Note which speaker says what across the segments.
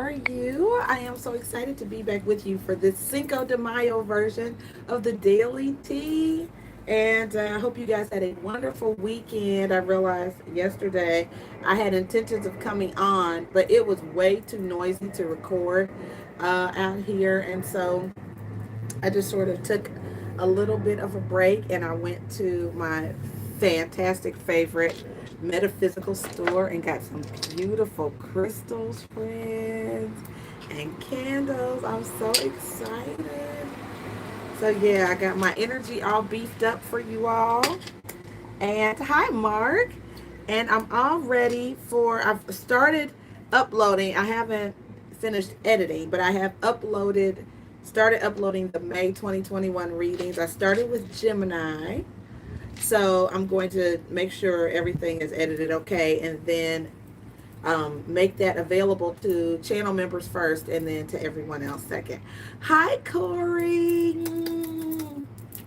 Speaker 1: are you? I am so excited to be back with you for this Cinco de Mayo version of the Daily Tea. And I hope you guys had a wonderful weekend. I realized yesterday I had intentions of coming on, but it was way too noisy to record out here. And so I just sort of took a little bit of a break and I went to my fantastic favorite metaphysical store and got some beautiful crystals, friends, and candles. I'm so excited. So, yeah, I got my energy all beefed up for you all. And hi, Mark. And I'm all ready for, I've started uploading. I haven't finished editing, but I have started uploading the May 2021 readings. I started with Gemini. So I'm going to make sure everything is edited okay and then make that available to channel members first and then to everyone else second. Hi, Corey.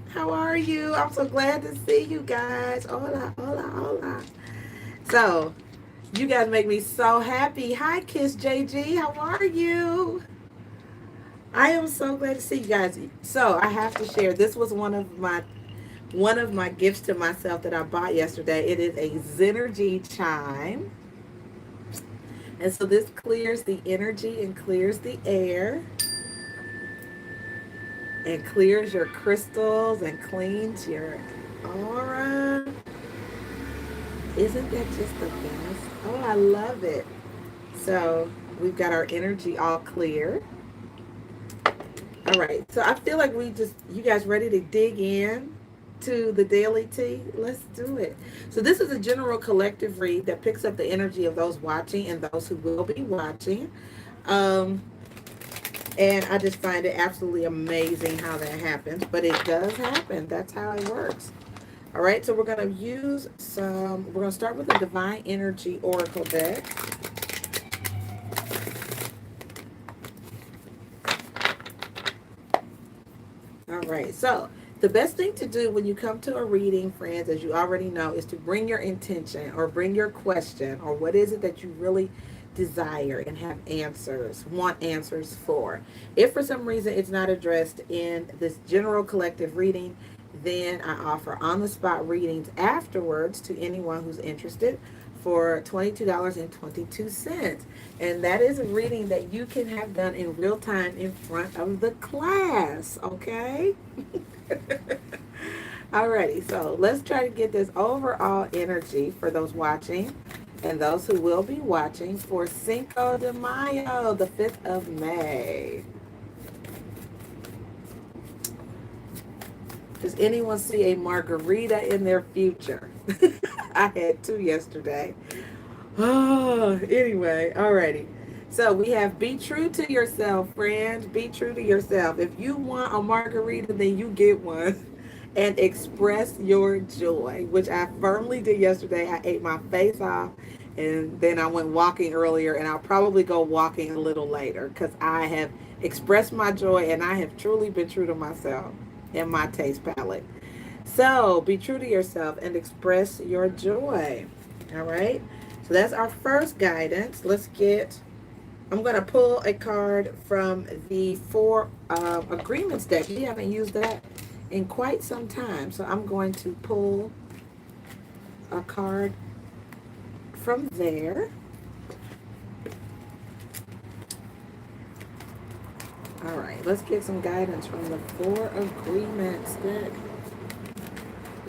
Speaker 1: How are you? I'm so glad to see you guys. Hola, hola, hola. So, you guys make me so happy. Hi, Kiss JG. How are you? I am so glad to see you guys. So, I have to share. This was one of my gifts to myself that I bought yesterday. It is a Zenergy chime. And so this clears the energy and clears the air and clears your crystals and cleans your aura. Isn't that just the best? Oh, I love it. So we've got our energy all clear. All right. So I feel like you guys ready to dig in to the daily tea? Let's do it. So this is a general collective read that picks up the energy of those watching and those who will be watching. Um, and I just find it absolutely amazing how that happens. But it does happen. That's how it works. All right, so we're going to we're going to start with the Divine Energy Oracle deck. All right, so the best thing to do when you come to a reading, friends, as you already know, is to bring your intention or bring your question or what is it that you really desire and want answers for. If for some reason it's not addressed in this general collective reading, then I offer on the spot readings afterwards to anyone who's interested for $22.22. And that is a reading that you can have done in real time in front of the class, okay? Alrighty, so let's try to get this overall energy for those watching and those who will be watching for Cinco de Mayo, the 5th of May. Does anyone see a margarita in their future? I had two yesterday. Oh, anyway, alrighty. So we have be true to yourself, friends. Be true to yourself. If you want a margarita, then you get one. And express your joy, which I firmly did yesterday. I ate my face off and then I went walking earlier and I'll probably go walking a little later because I have expressed my joy and I have truly been true to myself and my taste palette. So be true to yourself and express your joy. All right. So that's our first guidance. I'm going to pull a card from the Four Agreements deck. We haven't used that in quite some time. So I'm going to pull a card from there. All right, let's get some guidance from the Four Agreements deck.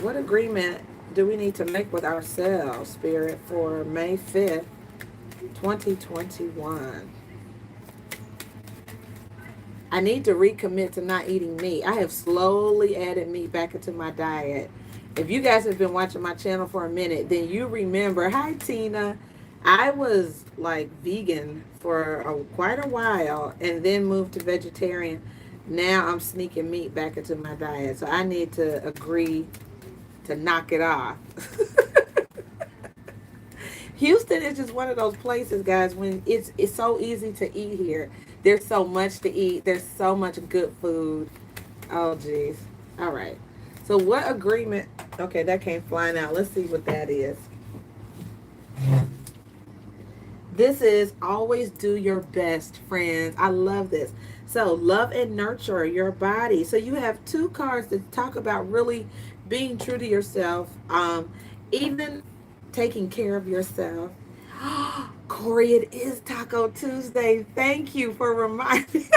Speaker 1: What agreement do we need to make with ourselves, Spirit, for May 5th, 2021? I need to recommit to not eating meat. I have slowly added meat back into my diet. If you guys have been watching my channel for a minute, then you remember, hi Tina, I was like vegan for quite a while and then moved to vegetarian. Now I'm sneaking meat back into my diet. So I need to agree to knock it off. Houston is just one of those places, guys, when it's so easy to eat here. There's so much to eat. There's so much good food. Oh, geez. All right. So what agreement? Okay, that came flying out. Let's see what that is. This is always do your best, friends. I love this. So, love and nurture your body. So, you have two cards that talk about really being true to yourself, even taking care of yourself. Corey, it is Taco Tuesday. Thank you for reminding.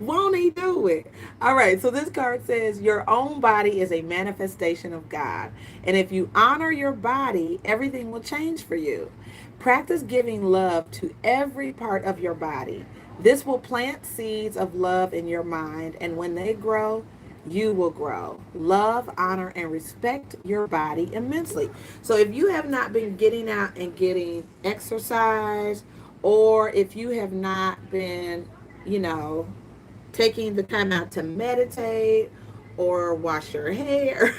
Speaker 1: Won't he do it? All right, so this card says your own body is a manifestation of God. And if you honor your body, everything will change for you. Practice giving love to every part of your body. This will plant seeds of love in your mind, and when they grow, you will grow. Love, honor, and respect your body immensely. So if you have not been getting out and getting exercise, or if you have not been, you know, taking the time out to meditate or wash your hair,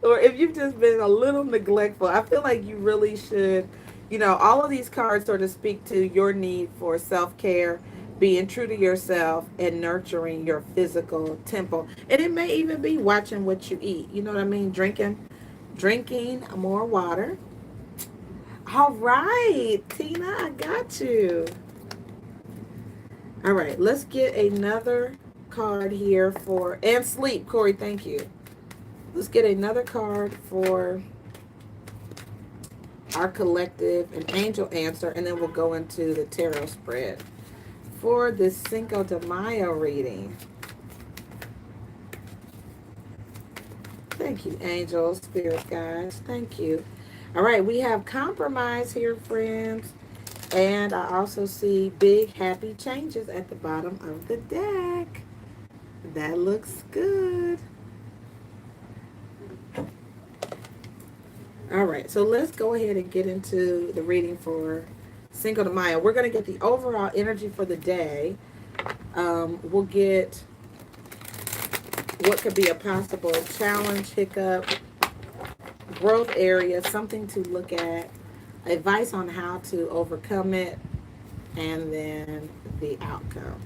Speaker 1: or if you've just been a little neglectful, I feel like you really should. All of these cards sort of speak to your need for self care, being true to yourself, and nurturing your physical temple. And it may even be watching what you eat. You know what I mean? Drinking more water. All right, Tina, I got you. All right, let's get another card here for, and sleep, Corey, thank you. Let's get another card for our collective, an angel answer, and then we'll go into the tarot spread for this Cinco de Mayo reading. Thank you, angels, spirit guides. Thank you. All right, we have compromise here, friends. And I also see big happy changes at the bottom of the deck. That looks good. All right, so let's go ahead and get into the reading for Cinco de Mayo. We're going to get the overall energy for the day. We'll get what could be a possible challenge, hiccup, growth area, something to look at, advice on how to overcome it, and then the outcome.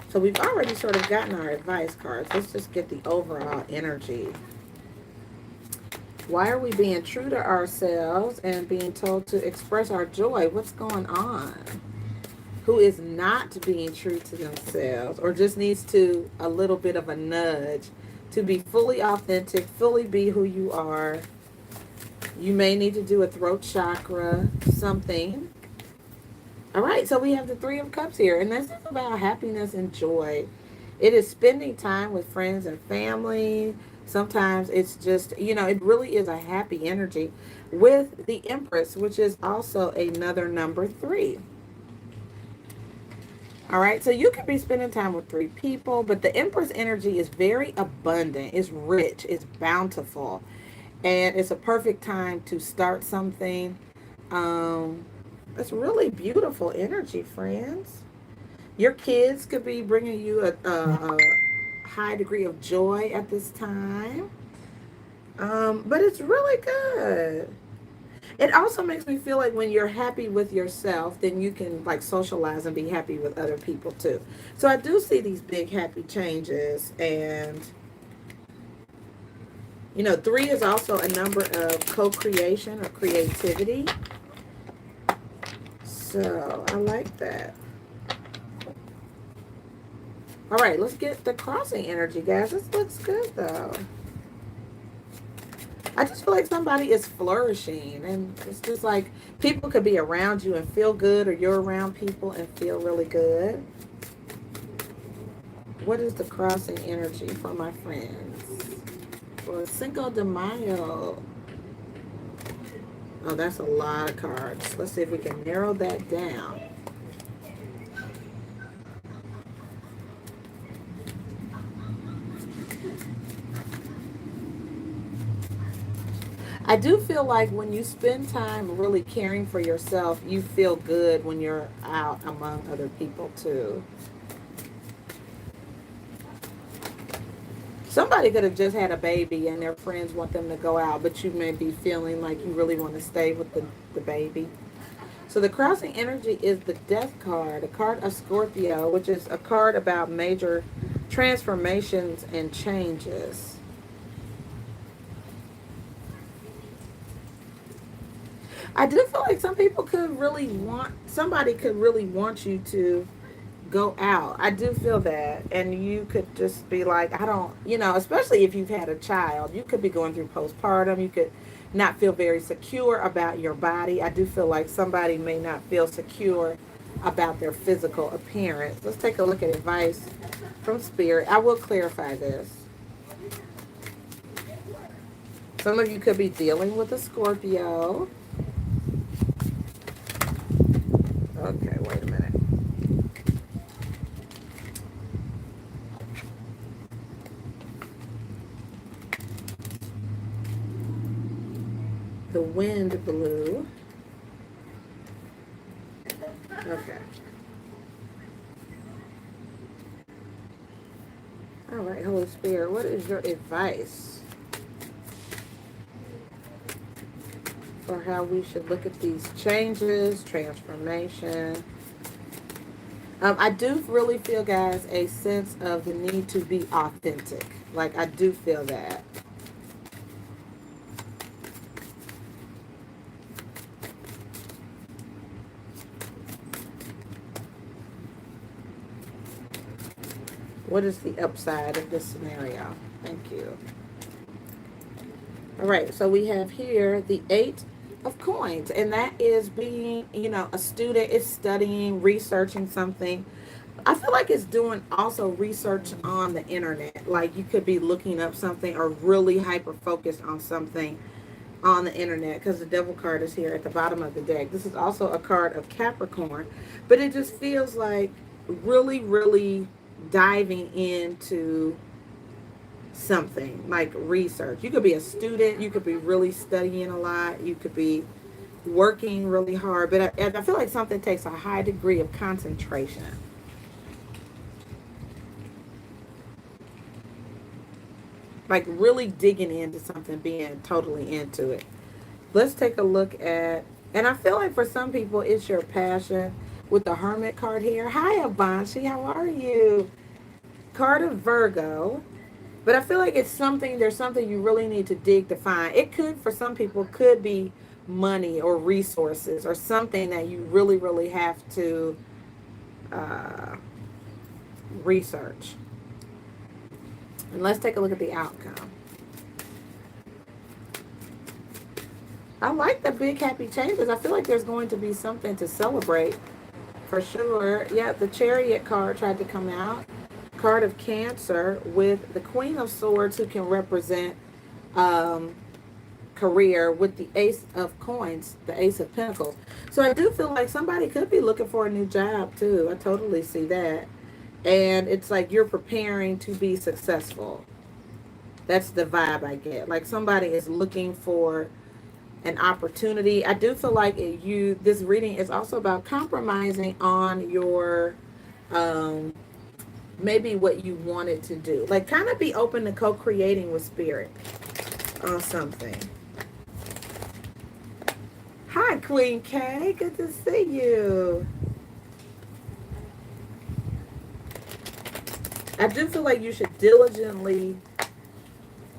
Speaker 1: So we've already sort of gotten our advice cards. Let's just get the overall energy. Why are we being true to ourselves and being told to express our joy? What's going on? Who is not being true to themselves or just needs to a little bit of a nudge to be fully authentic, fully be who you are? You may need to do a throat chakra, something. All right, so we have the Three of Cups here, and this is about happiness and joy. It is spending time with friends and family. Sometimes it's just, it really is a happy energy with the Empress, which is also another number 3. All right, so you could be spending time with 3 people, but the Empress energy is very abundant, it's rich, it's bountiful, and it's a perfect time to start something. It's really beautiful energy, friends. Your kids could be bringing you a high degree of joy at this time, but it's really good. It also makes me feel like when you're happy with yourself, then you can like socialize and be happy with other people too. So I do see these big happy changes, and 3 is also a number of co-creation or creativity. So I like that. All right, let's get the crossing energy, guys. This looks good though. I just feel like somebody is flourishing, and it's just like people could be around you and feel good, or you're around people and feel really good. What is the crossing energy for my friends for Cinco de Mayo? Oh, that's a lot of cards. Let's see if we can narrow that down. I do feel like when you spend time really caring for yourself, you feel good when you're out among other people too. Somebody could have just had a baby and their friends want them to go out, but you may be feeling like you really want to stay with the baby. So the crossing energy is the Death card, a card of Scorpio, which is a card about major transformations and changes. I do feel like somebody could really want you to go out. I do feel that. And you could just be like, I don't, especially if you've had a child, you could be going through postpartum. You could not feel very secure about your body. I do feel like somebody may not feel secure about their physical appearance. Let's take a look at advice from Spirit. I will clarify this. Some of you could be dealing with a Scorpio. Okay, wait a minute. The wind blew. Okay. All right, Holy Spirit, what is your advice for how we should look at these changes, transformation? I do really feel, guys, a sense of the need to be authentic. Like, I do feel that. What is the upside of this scenario? Thank you. All right, so we have here the 8 of Coins, and that is being, a student is studying, researching something. I feel like it's doing also research on the internet. Like, you could be looking up something or really hyper focused on something on the internet, because the Devil card is here at the bottom of the deck. This is also a card of Capricorn, but it just feels like really, really diving into something like research. You could be a student, you could be really studying a lot, you could be working really hard, but I feel like something takes a high degree of concentration. Like really digging into something, being totally into it. Let's take a look at, and I feel like for some people it's your passion with the Hermit card here. Hi, Avanshi, how are you? Card of Virgo. But I feel like there's something you really need to dig to find. It could, for some people, could be money or resources or something that you really, really have to uh, research. And let's take a look at the outcome. I like the big happy changes. I feel like there's going to be something to celebrate for sure. Yeah, the Chariot card tried to come out. Card of Cancer with the Queen of Swords, who can represent career, with the Ace of Coins, the Ace of Pentacles. So I do feel like somebody could be looking for a new job too. I totally see that. And it's like you're preparing to be successful. That's the vibe I get. Like somebody is looking for an opportunity. I do feel like this reading is also about compromising on your maybe what you wanted to do. Like kind of be open to co-creating with spirit on something. Hi, Queen K. Good to see you. I do feel like you should diligently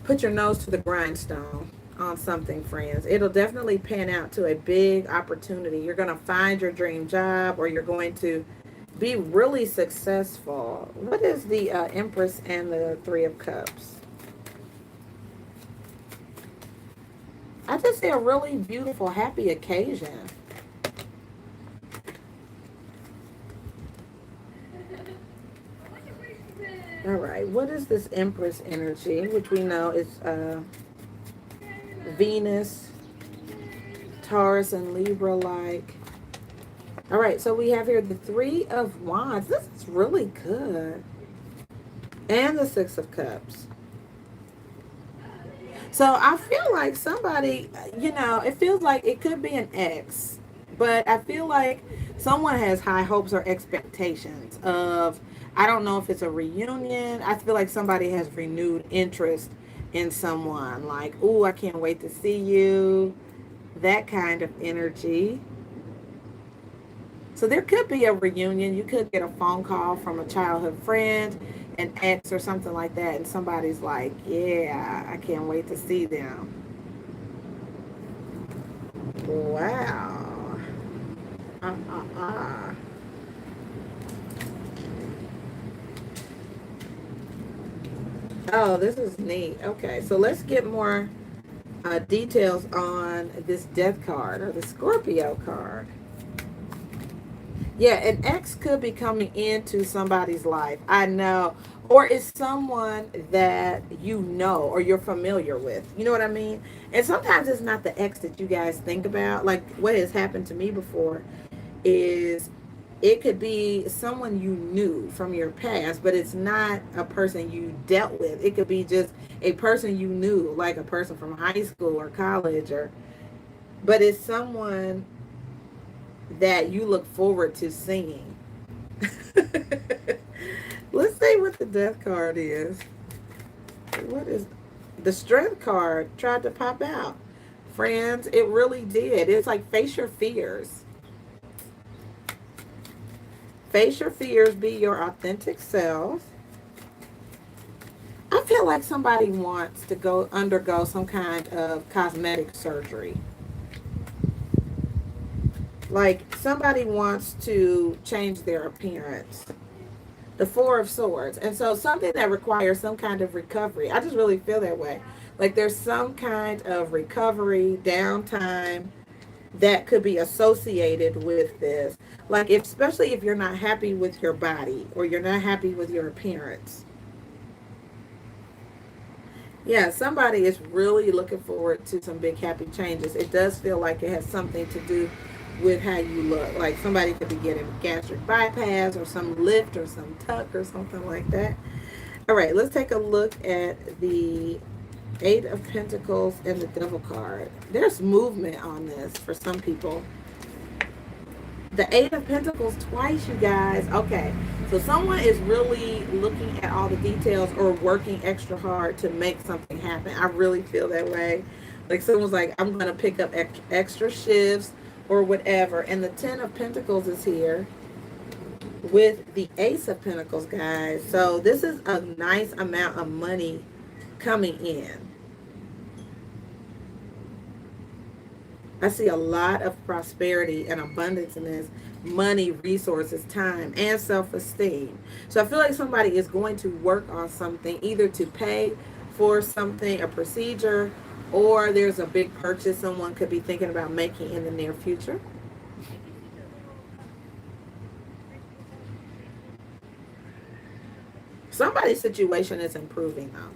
Speaker 1: put your nose to the grindstone on something, friends. It'll definitely pan out to a big opportunity. You're going to find your dream job, or you're going to be really successful. What is the Empress and the Three of Cups? I just see a really beautiful, happy occasion. All right, what is this Empress energy, which we know is Venus, Taurus, and Libra like. All right, so we have here the Three of Wands. This is really good. And the Six of Cups. So I feel like somebody, it feels like it could be an ex, but I feel like someone has high hopes or expectations of, I don't know if it's a reunion. I feel like somebody has renewed interest in someone. Like, ooh, I can't wait to see you. That kind of energy. So there could be a reunion. You could get a phone call from a childhood friend, an ex or something like that, and somebody's like, yeah, I can't wait to see them. Wow. Uh, uh, uh. Oh, this is neat. Okay, so let's get more details on this death card or the Scorpio card. Yeah, an ex could be coming into somebody's life. I know. Or it's someone that you know or you're familiar with. You know what I mean? And sometimes it's not the ex that you guys think about. Like what has happened to me before is it could be someone you knew from your past, but it's not a person you dealt with. It could be just a person you knew, like a person from high school or college or but it's someone that you look forward to seeing. Let's see what the death card is. What is the strength card tried to pop out? Friends, it really did. It's like face your fears. Face your fears, be your authentic self. I feel like somebody wants to go undergo some kind of cosmetic surgery. Like somebody wants to change their appearance. The Four of Swords. And so something that requires some kind of recovery. I just really feel that way. Like there's some kind of recovery, downtime that could be associated with this. Like if, especially if you're not happy with your body or you're not happy with your appearance. Yeah, somebody is really looking forward to some big happy changes. It does feel like it has something to do with how you look. Like somebody could be getting gastric bypass or some lift or some tuck or something like that. All right, let's take a look at the Eight of Pentacles and the Devil card. There's movement on this for some people. The Eight of Pentacles twice, you guys. Okay, so someone is really looking at all the details or working extra hard to make something happen. I really feel that way. Like someone's like, I'm going to pick up extra shifts or whatever. And the Ten of Pentacles is here with the Ace of Pentacles, guys. So this is a nice amount of money coming in. I see a lot of prosperity and abundance in this. Money, resources, time, and self-esteem. So I feel like somebody is going to work on something, either to pay for something, a procedure, or there's a big purchase someone could be thinking about making in the near future. Somebody's situation is improving though.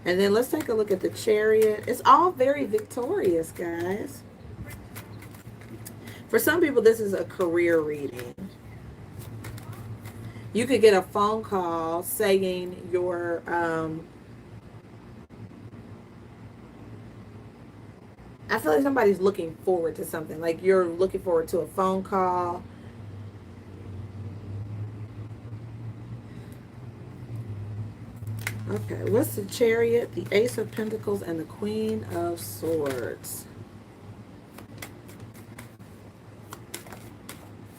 Speaker 1: And then let's take a look at the Chariot. It's all very victorious, guys. For some people, this is a career reading. You could get a phone call saying your I feel like somebody's looking forward to something. Like you're looking forward to a phone call. Okay, what's the Chariot, the Ace of Pentacles, and the Queen of Swords?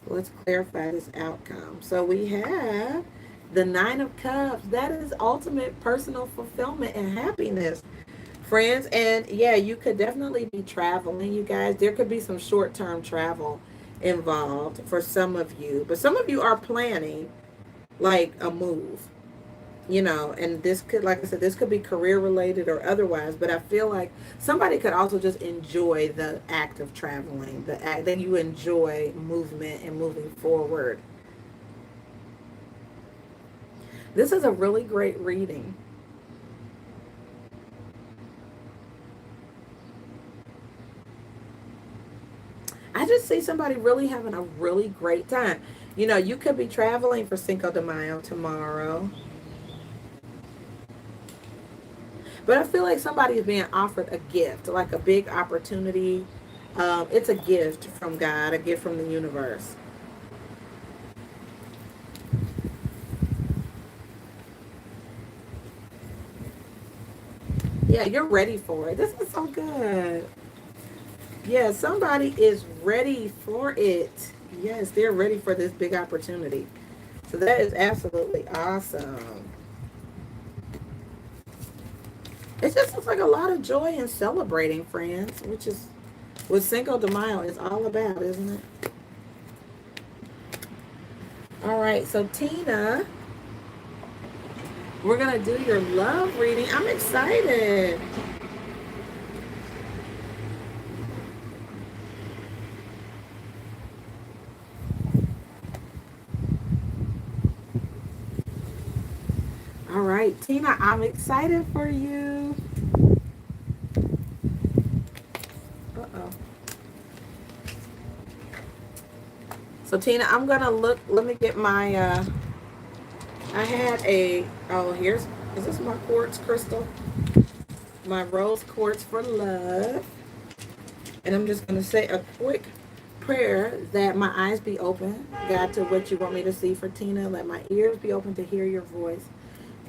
Speaker 1: Let's clarify this outcome. So we have the Nine of Cups. That is ultimate personal fulfillment and happiness, friends. And yeah, you could definitely be traveling, you guys. There could be some short-term travel involved for some of you. But some of you are planning like a move. You know, and this could, like I said, this could be career related or otherwise, but I feel like somebody could also just enjoy the act of traveling, the act that you enjoy movement and moving forward. This is a really great reading. I just see somebody really having a really great time. You know, you could be traveling for Cinco de Mayo tomorrow. But I feel like somebody is being offered a gift, like a big opportunity. It's a gift from God, a gift from the universe. Yeah, you're ready for it. This is so good. Yeah, somebody is ready for it. Yes, they're ready for this big opportunity. So that is absolutely awesome. It just looks like a lot of joy and celebrating, friends, which is what Cinco de Mayo is all about, isn't it? All right, so Tina, we're going to do your love reading. I'm excited. All right, Tina, I'm excited for you. Uh-oh. So Tina, I'm gonna look. Let me get my. I had a. Oh, here's. Is this my quartz crystal? My rose quartz for love. And I'm just gonna say a quick prayer that my eyes be open, God, to what you want me to see for Tina. Let my ears be open to hear your voice,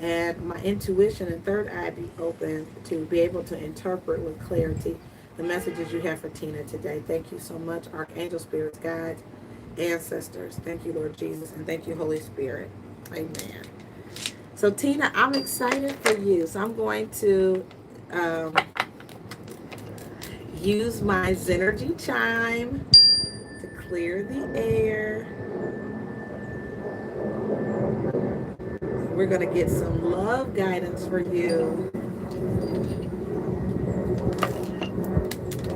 Speaker 1: and my intuition and third eye be open to be able to interpret with clarity the messages you have for Tina today. Thank you so much, Archangel, Spirits, Guides, Ancestors. Thank you, Lord Jesus, and thank you, Holy Spirit. Amen. So, Tina, I'm excited for you. So, I'm going to um, use my Zenergy chime to clear the air. We're going to get some love guidance for you.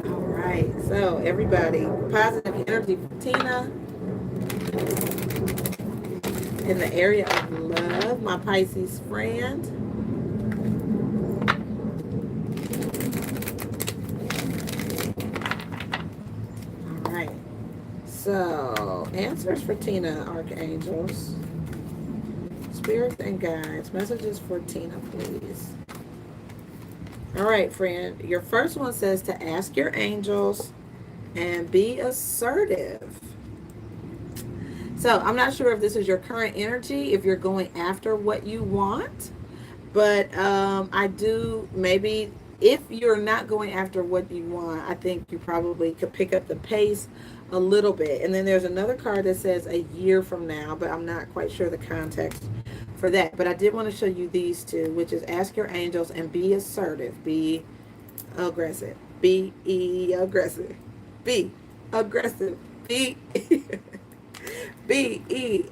Speaker 1: All right. So, everybody, positive energy for Tina in the area of love, my Pisces friend. All right. So, answers for Tina, Archangels, Spirits, and Guides. Messages for Tina, please. All right, friend. Your first one says to ask your angels and be assertive. So I'm not sure if this is your current energy, if you're going after what you want, but I do maybe if you're not going after what you want, I think you probably could pick up the pace a little bit. And then there's another card that says a year from now, but I'm not quite sure the context for that. But I did want to show you these two, which is ask your angels and be assertive, be aggressive, be aggressive, be aggressive, be BEAGGRESSIVE,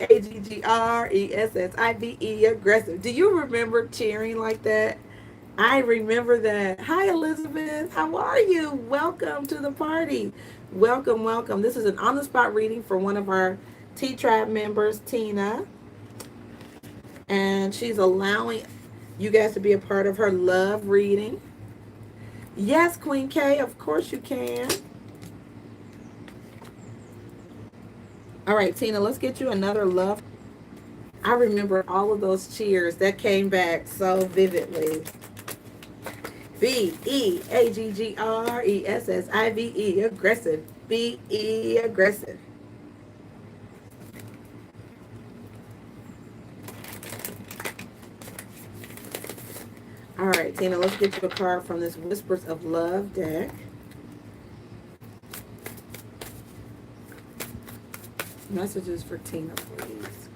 Speaker 1: aggressive. Do you remember cheering like that? I remember that. Hi, Elizabeth. How are you? Welcome to the party. Welcome, welcome. This is an on the spot reading for one of our T Tribe members, Tina. And she's allowing you guys to be a part of her love reading. Yes, Queen K, of course you can. All right, Tina, let's get you another love. I remember all of those cheers that came back so vividly. BEAGGRESSIVE, aggressive. Be aggressive. All right, Tina, let's get you a card from this Whispers of Love deck. Messages for Tina, please.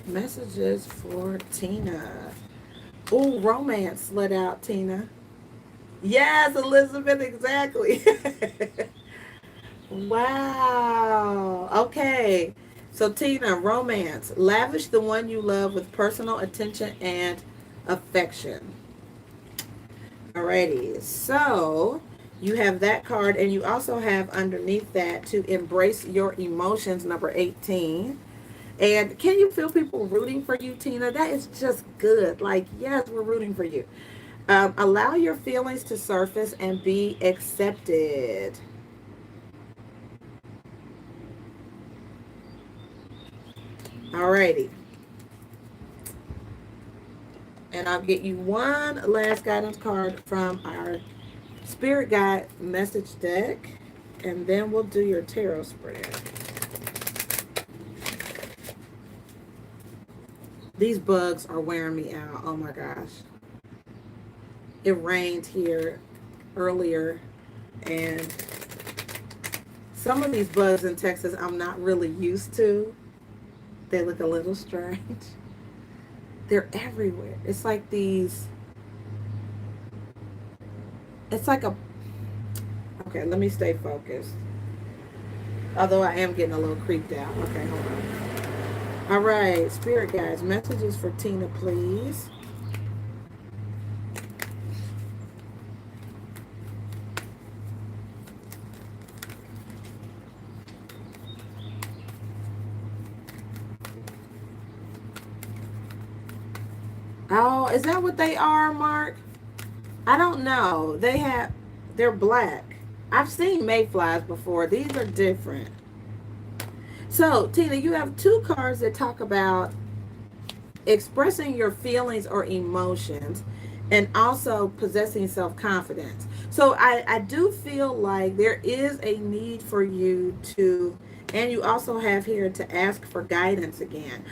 Speaker 1: Messages for Tina. Oh, romance slid out, Tina. Yes, Elizabeth, exactly. Wow. Okay. So, Tina, romance. Lavish the one you love with personal attention and affection. Alrighty. So, you have that card, and you also have underneath that to embrace your emotions, number 18. And can you feel people rooting for you, Tina? That is just good. Like, yes, we're rooting for you. Allow your feelings to surface and be accepted. Alrighty. And I'll get you one last guidance card from our Spirit Guide message deck. And then we'll do your tarot spread. These bugs are wearing me out. Oh my gosh. It rained here earlier, and some of these bugs in Texas I'm not really used to. they look a little strange. They're everywhere. It's like these, it's like a, okay, let me stay focused. Although I am getting a little creeped out. Okay, hold on. All right, spirit guides, messages for Tina, please. Oh, is that what they are, Mark? I don't know. They're black. I've seen mayflies before. These are different. So, Tina, you have two cards that talk about expressing your feelings or emotions and also possessing self-confidence. So I do feel like there is a need for you to, and you also have here to ask for guidance again.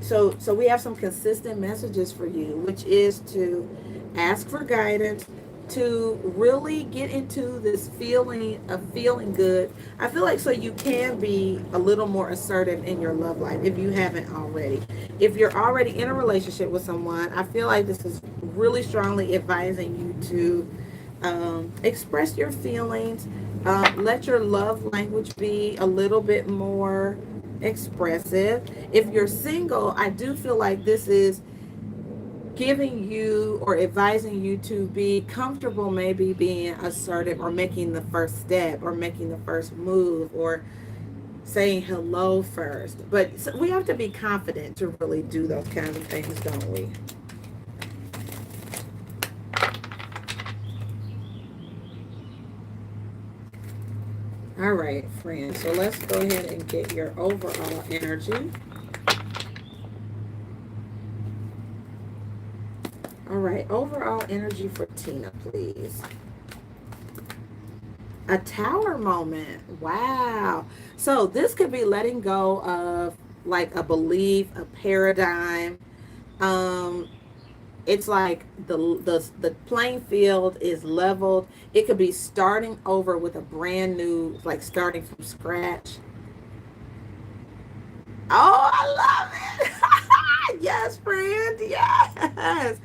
Speaker 1: So we have some consistent messages for you, which is to ask for guidance, to really get into this feeling of feeling good. I feel like so you can be a little more assertive in your love life if you haven't already. If you're already in a relationship with someone, I feel like this is really strongly advising you to express your feelings. Let your love language be a little bit more expressive. If you're single, I do feel like this is giving you or advising you to be comfortable maybe being assertive or making the first step or making the first move or saying hello first. But we have to be confident to really do those kinds of things, don't we? All right, friends. So let's go ahead and get your overall energy. All right, overall energy for Tina, please. A tower moment. Wow. So this could be letting go of like a belief, a paradigm. Um, it's like the playing field is leveled. It could be starting over with a brand new, like starting from scratch. Oh, I love it. Yes, friend. Yes.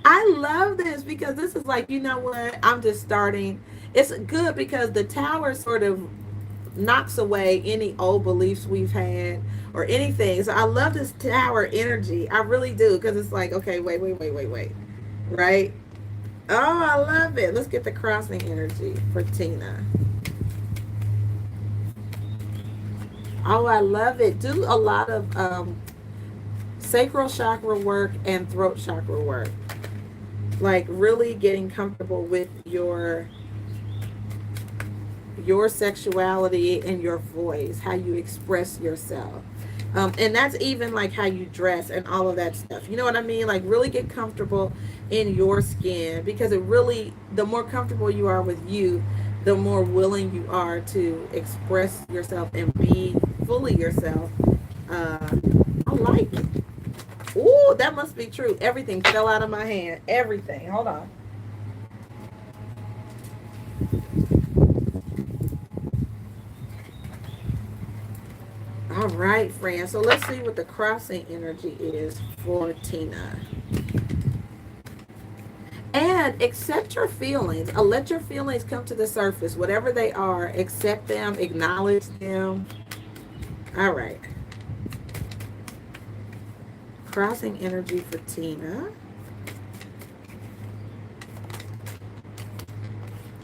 Speaker 1: I love this because this is like, you know what? I'm just starting. It's good because the tower sort of knocks away any old beliefs we've had or anything. So I love this tower energy. I really do because it's like, okay, wait. Right? Oh, I love it. Let's get the crossing energy for Tina. Oh, I love it. Do a lot of sacral chakra work and throat chakra work. Like really getting comfortable with your sexuality and your voice, how you express yourself. And that's even like how you dress and all of that stuff. You know what I mean? Like really get comfortable in your skin because it really, the more comfortable you are with you, the more willing you are to express yourself and be fully yourself. I like it. Ooh, that must be true. Everything fell out of my hand. Everything. Hold on. All right, friends. So let's see what the crossing energy is for Tina. And accept your feelings. Let your feelings come to the surface, whatever they are. Accept them, acknowledge them. All right. Crossing energy for Tina.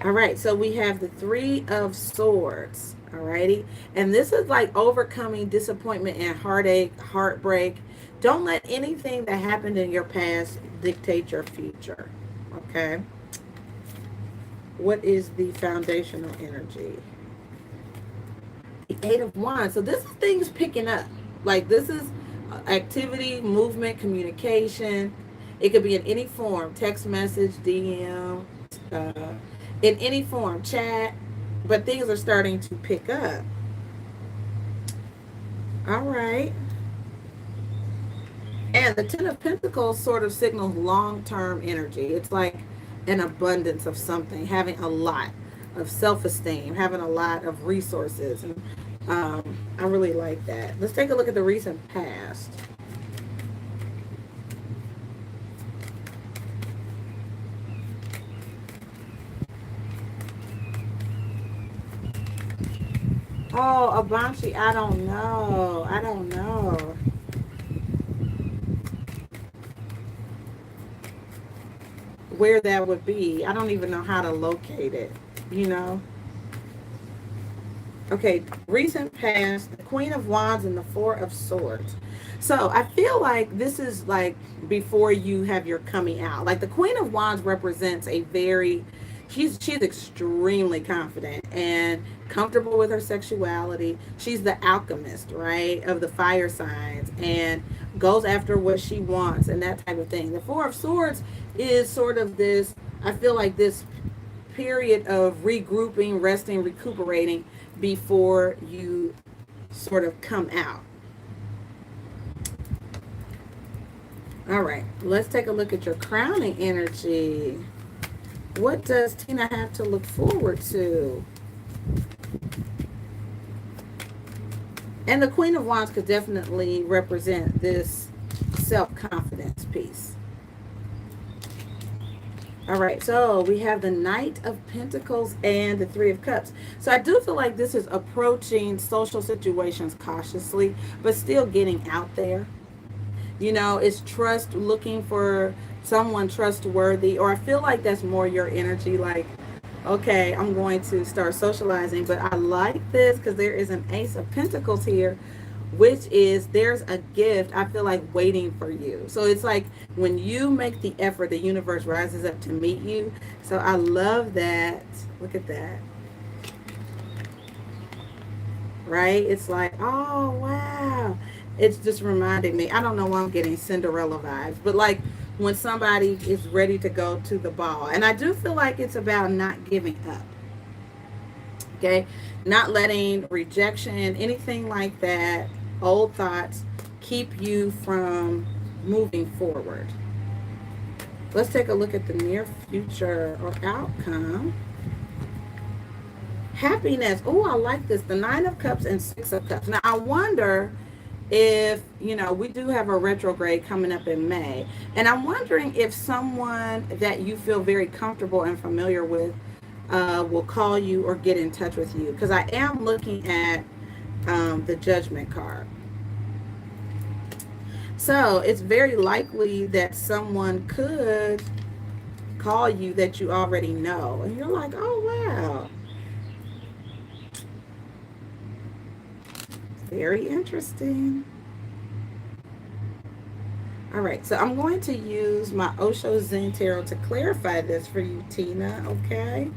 Speaker 1: All right, so we have the Three of Swords. All righty. And this is like overcoming disappointment and heartache, heartbreak. Don't let anything that happened in your past dictate your future. Okay. What is the foundational energy? The Eight of Wands. So this is things picking up. Like this is activity, movement, communication. It could be in any form, text message, DM, uh, in any form, chat. But things are starting to pick up. All right. And the Ten of Pentacles sort of signals long-term energy. It's like an abundance of something, having a lot of self-esteem, having a lot of resources, and I really like that. Let's take a look at the recent past. Oh, a Banshee, I don't know. I don't know where that would be. I don't even know how to locate it, you know? Okay, recent past, the Queen of Wands and the Four of Swords. So I feel like this is like before you have your coming out. Like the Queen of Wands represents a very, she's extremely confident and comfortable with her sexuality. She's the alchemist, right, of the fire signs, and goes after what she wants and that type of thing. The Four of Swords is sort of this, I feel like this period of regrouping, resting, recuperating before you sort of come out. All right, let's take a look at your crowning energy. What does Tina have to look forward to? And the Queen of Wands could definitely represent this self-confidence piece. All right, so we have the Knight of Pentacles and the Three of Cups. So I do feel like this is approaching social situations cautiously, but still getting out there. You know, it's trust, looking for someone trustworthy, or I feel like that's more your energy. Like, okay, I'm going to start socializing, but I like this because there is an Ace of Pentacles here, which is there's a gift I feel like waiting for you. So it's like when you make the effort, the universe rises up to meet you. So I love that. Look at that. Right? It's like, oh, wow. It's just reminding me. I don't know why I'm getting Cinderella vibes, but like when somebody is ready to go to the ball. And I do feel like it's about not giving up. Okay? Not letting rejection, anything like that, old thoughts keep you from moving forward. Let's take a look at the near future or outcome. Happiness. Oh, I like this. The Nine of Cups and Six of Cups. Now, I wonder if, you know, we do have a retrograde coming up in May. And I'm wondering if someone that you feel very comfortable and familiar with will call you or get in touch with you. Because I am looking at the Judgment card. So it's very likely that someone could call you that you already know. And you're like, oh, wow. Very interesting. All right, so I'm going to use my Osho Zen Tarot to clarify this for you, Tina, okay?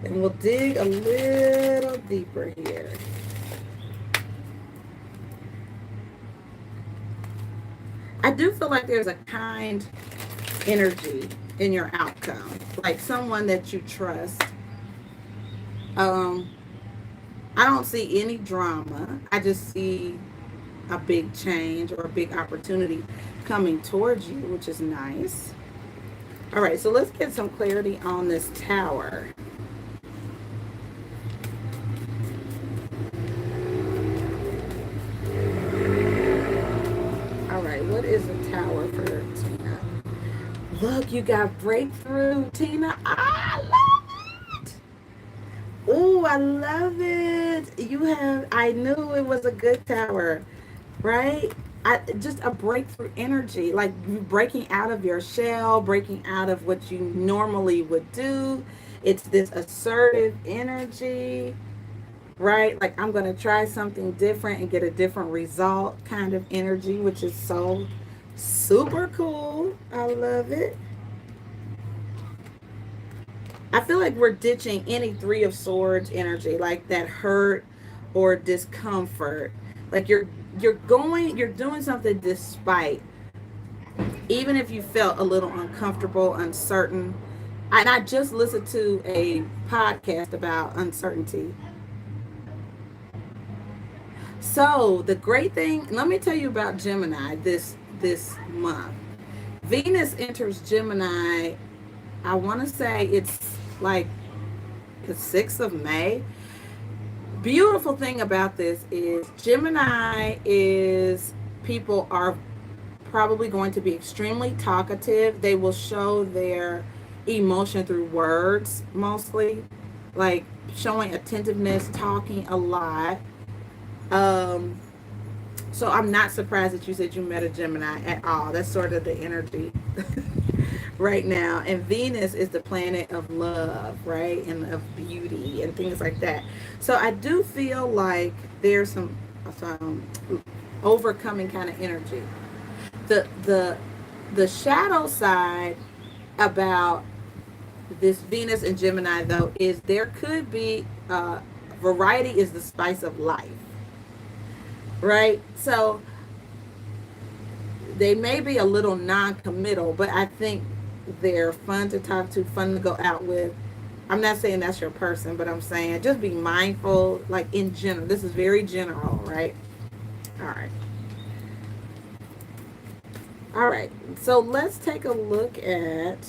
Speaker 1: And we'll dig a little deeper here. I do feel like there's a kind energy in your outcome, like someone that you trust. I don't see any drama. I just see a big change or a big opportunity coming towards you, which is nice. All right, so let's get some clarity on this Tower. All right, what is the Tower for Tina? Look, you got breakthrough, Tina. I love it. Oh, I love it. You have, I knew it was a good Tower, right? Just a breakthrough energy, like you breaking out of your shell, breaking out of what you normally would do. It's this assertive energy, right? Like I'm going to try something different and get a different result kind of energy, which is so super cool. I love it. I feel like we're ditching any Three of Swords energy, like that hurt or discomfort. Like you're doing something despite, even if you felt a little uncomfortable, uncertain. And I just listened to a podcast about uncertainty. So the great thing, let me tell you about Gemini this month. Venus enters Gemini. I want to say it's like the 6th of May. beautiful thing about this is Gemini is people are probably going to be extremely talkative. They will show their emotion through words mostly, like showing attentiveness, talking a lot. Um, so I'm not surprised that you said you met a Gemini at all. That's sort of the energy right now. And Venus is the planet of love, right? And of beauty and things like that. So I do feel like there's some overcoming kind of energy. The shadow side about this Venus and Gemini though is there could be variety is the spice of life, right? So they may be a little non-committal, but I think they're fun to talk to, fun to go out with. I'm not saying that's your person, but I'm saying just be mindful, like in general. This is very general, right? All right. All right. So let's take a look at.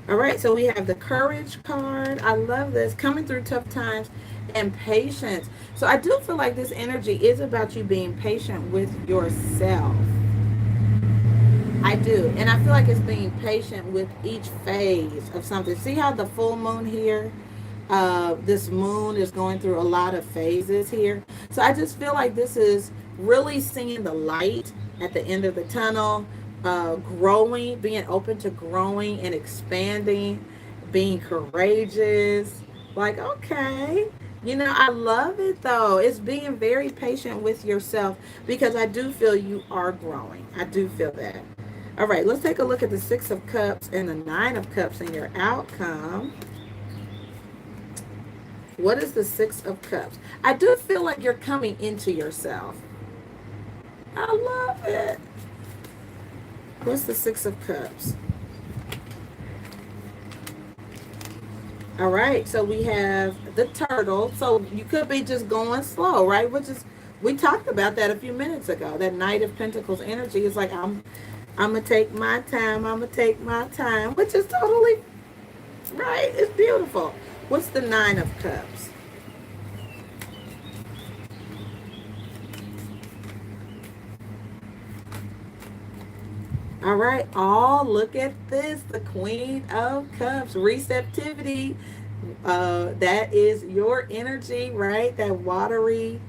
Speaker 1: All right. So we have the courage card. I love this. Coming through tough times and patience. So I do feel like this energy is about you being patient with yourself. I do. And I feel like it's being patient with each phase of something. See how the full moon here, this moon is going through a lot of phases here. So I just feel like this is really seeing the light at the end of the tunnel, growing, being open to growing and expanding, being courageous. Like, okay. You know, I love it though. It's being very patient with yourself because I do feel you are growing. I do feel that. All right, let's take a look at the Six of Cups and the Nine of Cups and your outcome. What is the Six of Cups? I do feel like you're coming into yourself. I love it. What's the Six of Cups? All right, so we have the turtle. So you could be just going slow, right? Which is, we talked about that a few minutes ago. That Knight of Pentacles energy is like, I'm gonna take my time. I'm gonna take my time, which is totally right. It's beautiful. What's the Nine of Cups? All right. Oh, look at this. The Queen of Cups. Receptivity. That is your energy, right? That watery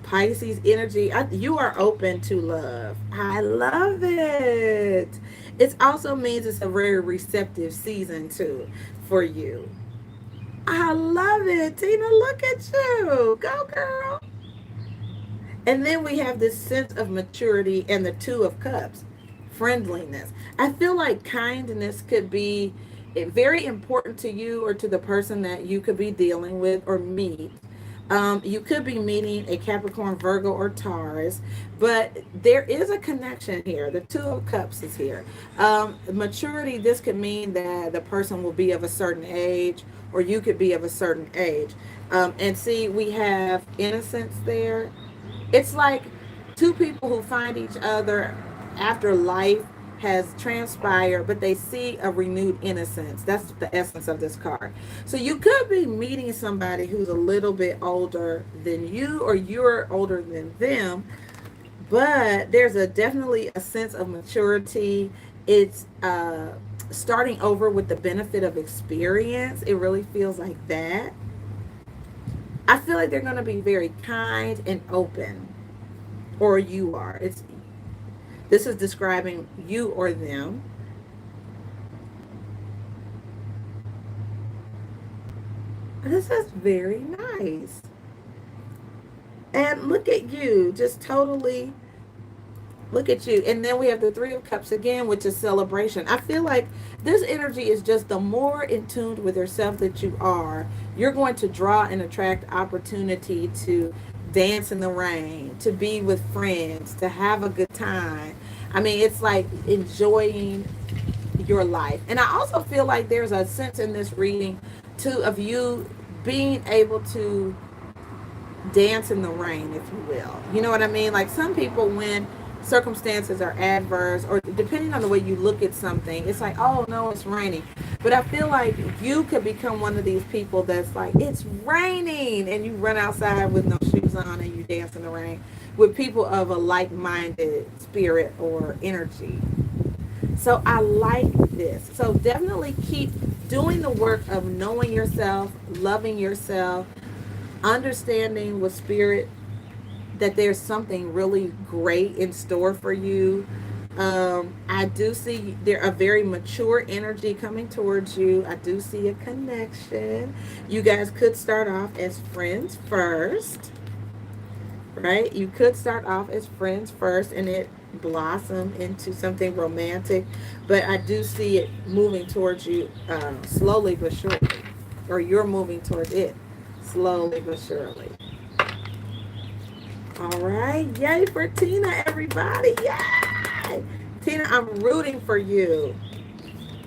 Speaker 1: Pisces energy. You are open to love. I love it. It also means it's a very receptive season too for you. I love it. Tina, look at you. Go, girl. And then we have this sense of maturity and the Two of Cups, friendliness. I feel like kindness could be very important to you or to the person that you could be dealing with or meet. You could be meeting a Capricorn, Virgo, or Taurus, but there is a connection here. The Two of Cups is here. Maturity, this could mean that the person will be of a certain age, or you could be of a certain age. And see, we have innocence there. It's like two people who find each other after life has transpired, but they see a renewed innocence. That's the essence of this card. So you could be meeting somebody who's a little bit older than you, or you're older than them, but there's a definitely a sense of maturity. It's starting over with the benefit of experience. It really feels like that. I feel like they're going to be very kind and open, or you are. It's this is describing you or them. This is very nice. And look at you, just totally look at you. And then we have the Three of Cups again, which is celebration. I feel like this energy is just the more in tune with yourself that you are, you're going to draw and attract opportunity to dance in the rain, to be with friends, to have a good time. I mean, it's like enjoying your life. And I also feel like there's a sense in this reading, too, of you being able to dance in the rain, if you will. You know what I mean? Like some people, when circumstances are adverse, or depending on the way you look at something, it's like, oh no, it's raining. But I feel like you could become one of these people that's like, it's raining, and you run outside with no shoes on and you dance in the rain with people of a like-minded spirit or energy. So I like this. So definitely keep doing the work of knowing yourself, loving yourself, understanding with spirit that there's something really great in store for you. I do see there a very mature energy coming towards you. I do see a connection. You guys could start off as friends first, right? You could start off as friends first and it blossom into something romantic, but I do see it moving towards you slowly but surely, or you're moving towards it slowly but surely. All right, yay for Tina, everybody, yay! Tina, I'm rooting for you.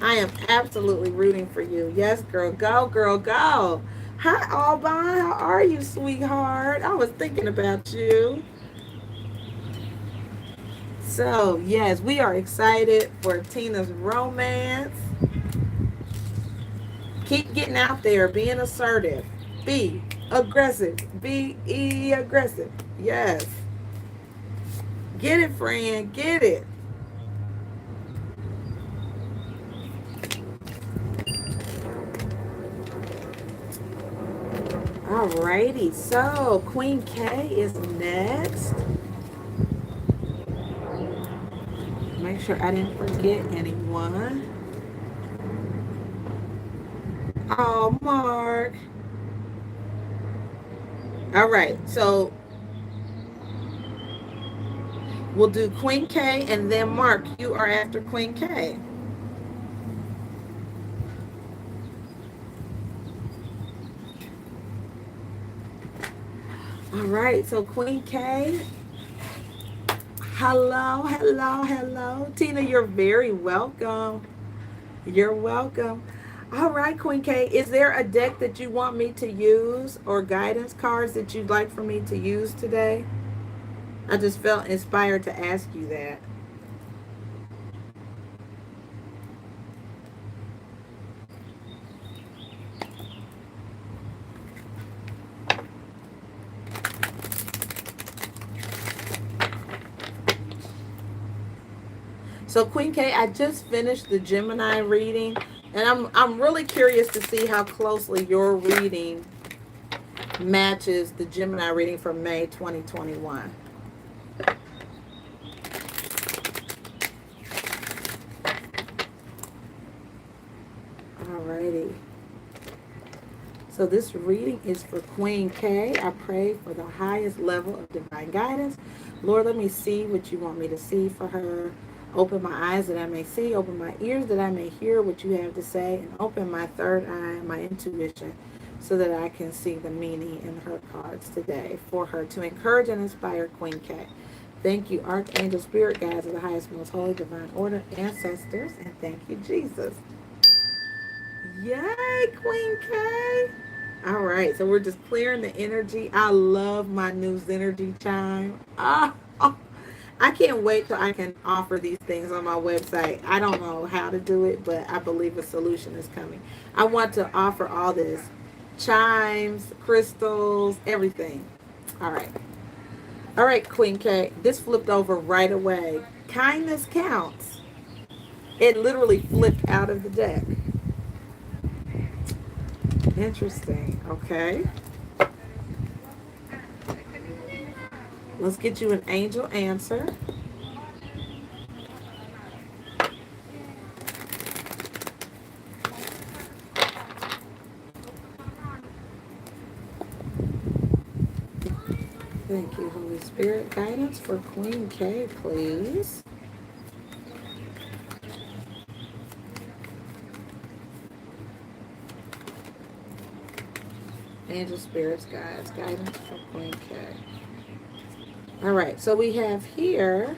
Speaker 1: I am absolutely rooting for you. Yes, girl, go, girl, go. Hi, Alban, how are you, sweetheart? I was thinking about you. So, yes, we are excited for Tina's romance. Keep getting out there, being assertive. Be aggressive. Be aggressive. Yes. Get it, friend. Get it. Alrighty. So, Queen K is next. Make sure I didn't forget anyone. Oh, Mark. All right. So, we'll do Queen K and then Mark. You are after Queen K. All right. So, Queen K. Hello, hello, hello. Tina, you're very welcome. You're welcome. All right, Queen K, is there a deck that you want me to use or guidance cards that you'd like for me to use today? I just felt inspired to ask you that. So, Queen K, I just finished the Gemini reading, and I'm really curious to see how closely your reading matches the Gemini reading for May 2021. Alrighty. So this reading is for Queen K. I pray for the highest level of divine guidance. Lord, let me see what you want me to see for her. Open my eyes that I may see. Open my ears that I may hear what you have to say. And open my third eye, my intuition, so that I can see the meaning in her cards today for her to encourage and inspire Queen K. Thank you, Archangel, Spirit Guides of the highest, most holy, divine order, ancestors, and thank you, Jesus. Yay, Queen K. All right, so we're just clearing the energy. I love my news energy chime. Oh, I can't wait till I can offer these things on my website. I don't know how to do it, but I believe a solution is coming. I want to offer all this chimes, crystals, everything. All right. All right, Queen K. This flipped over right away. Kindness counts. It literally flipped out of the deck. Interesting. Okay. Let's get you an angel answer. Thank you, Holy Spirit. Guidance for Queen K, please. Angel spirits, guides, guidance for Queen K. All right, so we have here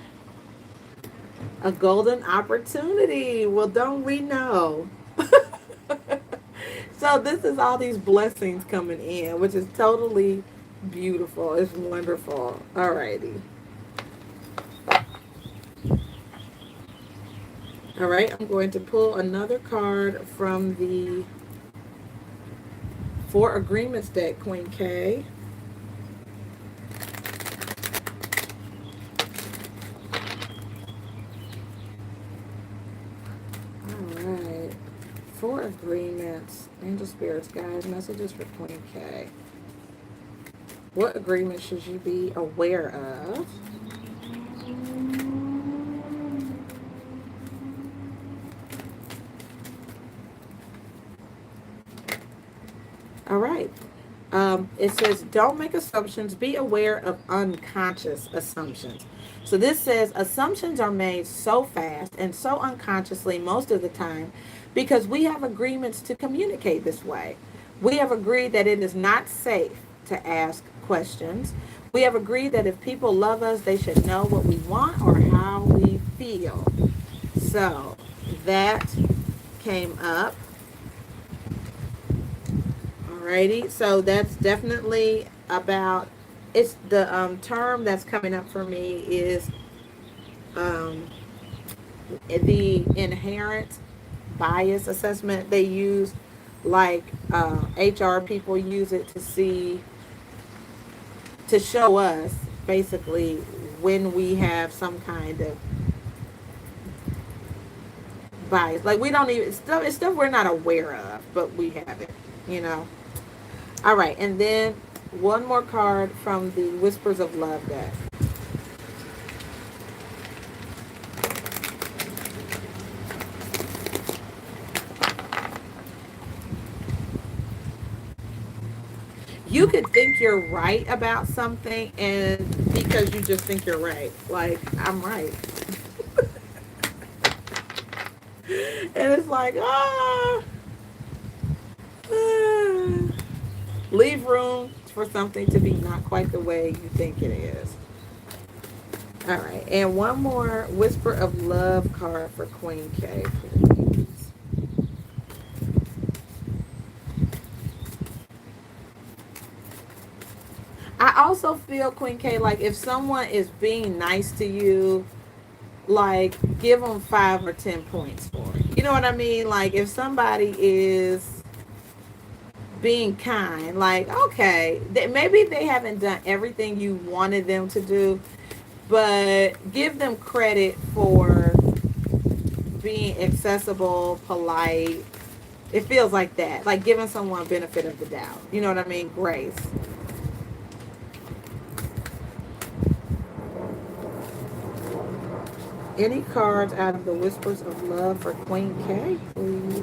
Speaker 1: a golden opportunity. Well, don't we know? So this is all these blessings coming in, which is totally beautiful. It's wonderful. All righty. All right, I'm going to pull another card from the Four Agreements deck, Queen K. All right. Four Agreements. Angel Spirits, guys. Messages for Queen K. What agreement should you be aware of? All right. It says, don't make assumptions. Be aware of unconscious assumptions. So this says assumptions are made so fast and so unconsciously most of the time because we have agreements to communicate this way. We have agreed that it is not safe to ask questions. We have agreed that if people love us, they should know what we want or how we feel. So that came up. Alrighty, so that's definitely about, it's the term that's coming up for me is um, the inherent bias assessment they use, like HR people use it to see, to show us basically when we have some kind of bias. Like we don't even, it's stuff we're not aware of, but we have it, you know. All right, and then one more card from the Whispers of Love deck. You could think you're right about something, and because you just think you're right, like I'm right, and it's like ah. Leave room for something to be not quite the way you think it is. All right, and one more Whisper of Love card for Queen K, please. I also feel, Queen K, like if someone is being nice to you, like give them 5 or 10 points for it. You know what I mean? Like if somebody is being kind, like okay, maybe they haven't done everything you wanted them to do, but give them credit for being accessible, polite. It feels like that, like giving someone benefit of the doubt. You know what I mean? Grace. Any cards out of the Whispers of Love for Queen K, please?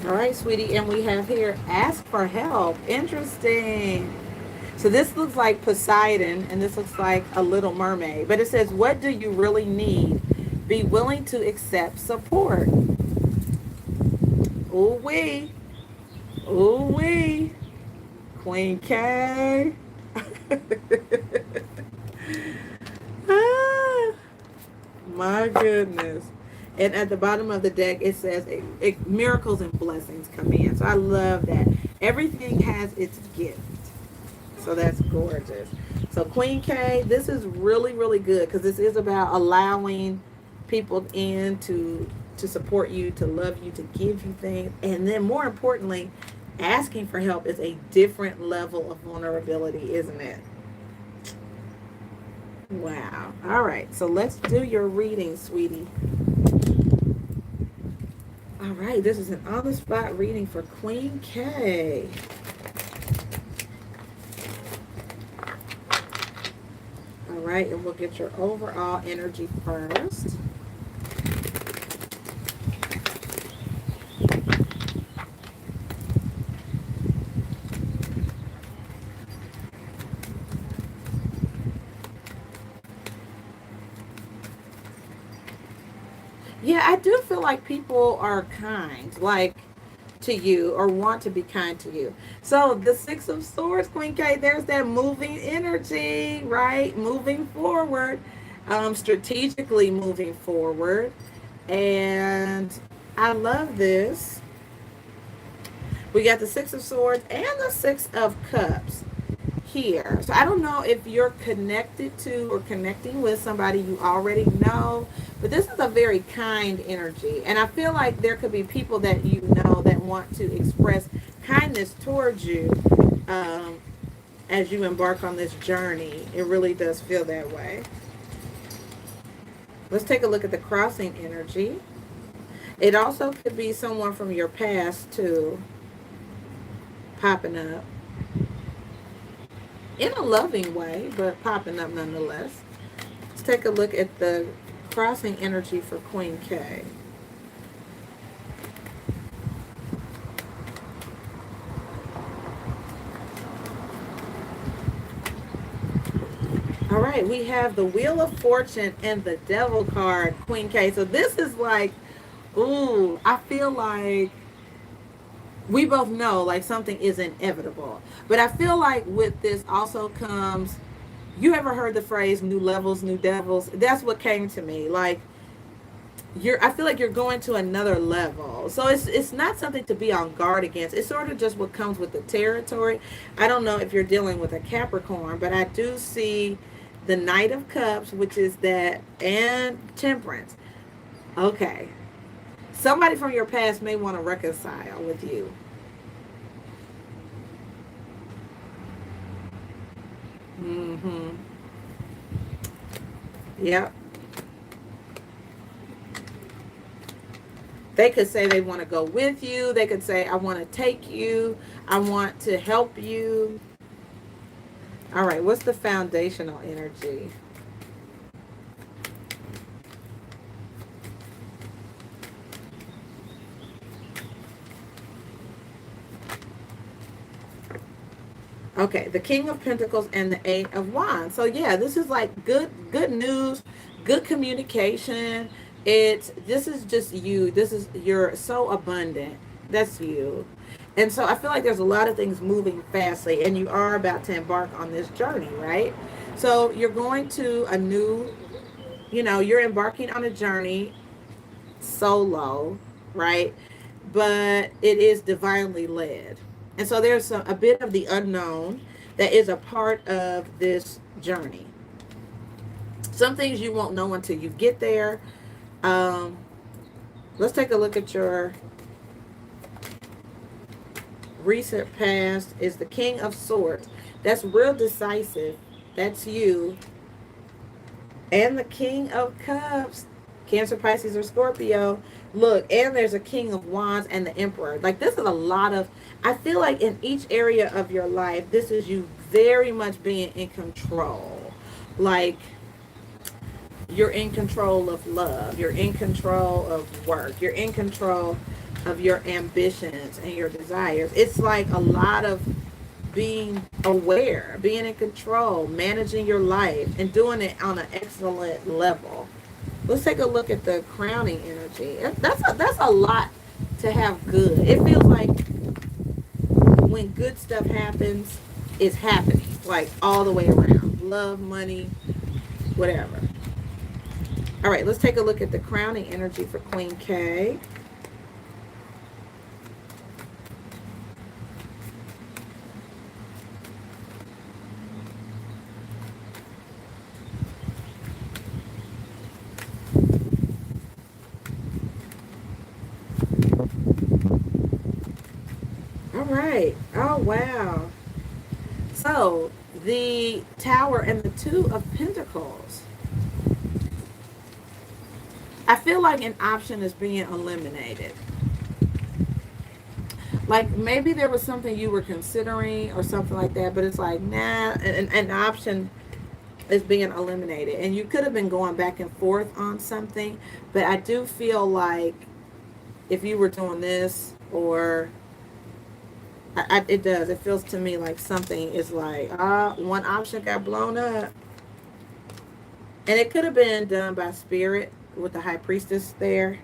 Speaker 1: All right, sweetie, and we have here ask for help. Interesting. So this looks like Poseidon, and this looks like a Little Mermaid. But it says, what do you really need? Be willing to accept support. Ooh wee. Ooh wee. Queen K. Ah, my goodness. And at the bottom of the deck, it says miracles and blessings come in. So I love that. Everything has its gift. So that's gorgeous. So Queen K, this is really, really good because this is about allowing people in to support you, to love you, to give you things. And then more importantly, asking for help is a different level of vulnerability, isn't it? Wow. All right. So let's do your reading, sweetie. All right. This is an on the spot reading for Queen K. All right. And we'll get your overall energy first. Yeah, I do feel like people are kind, like to you or want to be kind to you. So the Six of Swords, Queen K, there's that moving energy, right? Moving forward, strategically moving forward. And I love this We got the Six of Swords and the Six of Cups here. So I don't know if you're connected to or connecting with somebody you already know, but this is a very kind energy. And I feel like there could be people that you know that want to express kindness towards you um, as you embark on this journey. It really does feel that way. Let's take a look at the crossing energy. It also could be someone from your past too popping up in a loving way, but popping up nonetheless. Let's take a look at the crossing energy for Queen K. All right, we have the Wheel of Fortune and the Devil card, Queen K. So this is like, ooh, I feel like we both know like something is inevitable. But I feel like with this also comes, you ever heard the phrase new levels, new devils? That's what came to me. Like I feel like you're going to another level. So it's not something to be on guard against. It's sort of just what comes with the territory. I don't know if you're dealing with a Capricorn, but I do see the Knight of Cups, which is that, and Temperance. Okay. Somebody from your past may want to reconcile with you. Mhm. Yep. They could say they want to go with you. They could say, I want to take you. I want to help you. All right, what's the foundational energy? Okay, the King of Pentacles and the Eight of Wands. So yeah, this is like good news, good communication. This is just you. This is you're so abundant. That's you. And so I feel like there's a lot of things moving fastly and you are about to embark on this journey, right? So you're going to a new, you're embarking on a journey solo, right? But it is divinely led. And so there's a bit of the unknown that is a part of this journey. Some things you won't know until you get there. Um, let's take a look at your recent past. Is the King of Swords. That's real decisive. That's you. And the King of Cups, Cancer, Pisces, or Scorpio. Look, and there's a King of Wands and the Emperor. Like, this is a lot of, I feel like in each area of your life, this is you very much being in control. Like, you're in control of love. You're in control of work. You're in control of your ambitions and your desires. It's like a lot of being aware, being in control, managing your life, and doing it on an excellent level. Let's take a look at the crowning energy. That's a lot to have good. It feels like when good stuff happens, it's happening like all the way around. Love, money, whatever. All right, let's take a look at the crowning energy for Queen K. All right. Oh, wow. So, the Tower and the Two of Pentacles. I feel like an option is being eliminated. Like maybe there was something you were considering or something like that, but it's like, nah, an option is being eliminated. And you could have been going back and forth on something, but I do feel like if you were doing this or it does. It feels to me like something is like, one option got blown up. And it could have been done by spirit with the high priestess there.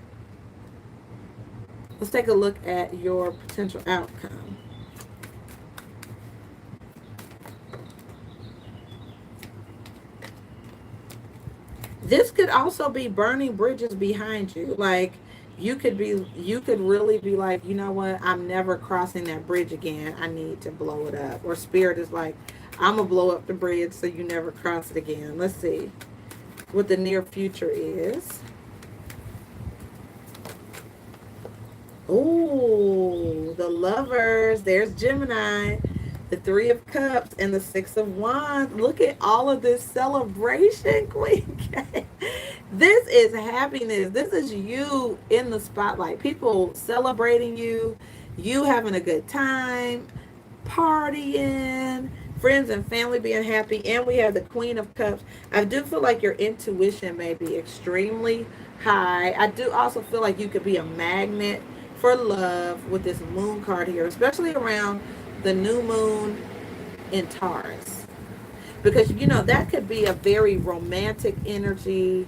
Speaker 1: Let's take a look at your potential outcome. This could also be burning bridges behind you. Like you could really be like, you know what, I'm never crossing that bridge again. I need to blow it up. Or spirit is like, I'm gonna blow up the bridge so you never cross it again. Let's see what the near future is. Oh, the lovers. There's Gemini, the Three of Cups, and the Six of Wands. Look at all of this celebration, Queen K. This is happiness. This is you in the spotlight. People celebrating you, you having a good time, partying, friends and family being happy, and we have the Queen of Cups. I do feel like your intuition may be extremely high. I do also feel like you could be a magnet for love with this moon card here, especially around the new moon in Taurus. Because you know that could be a very romantic energy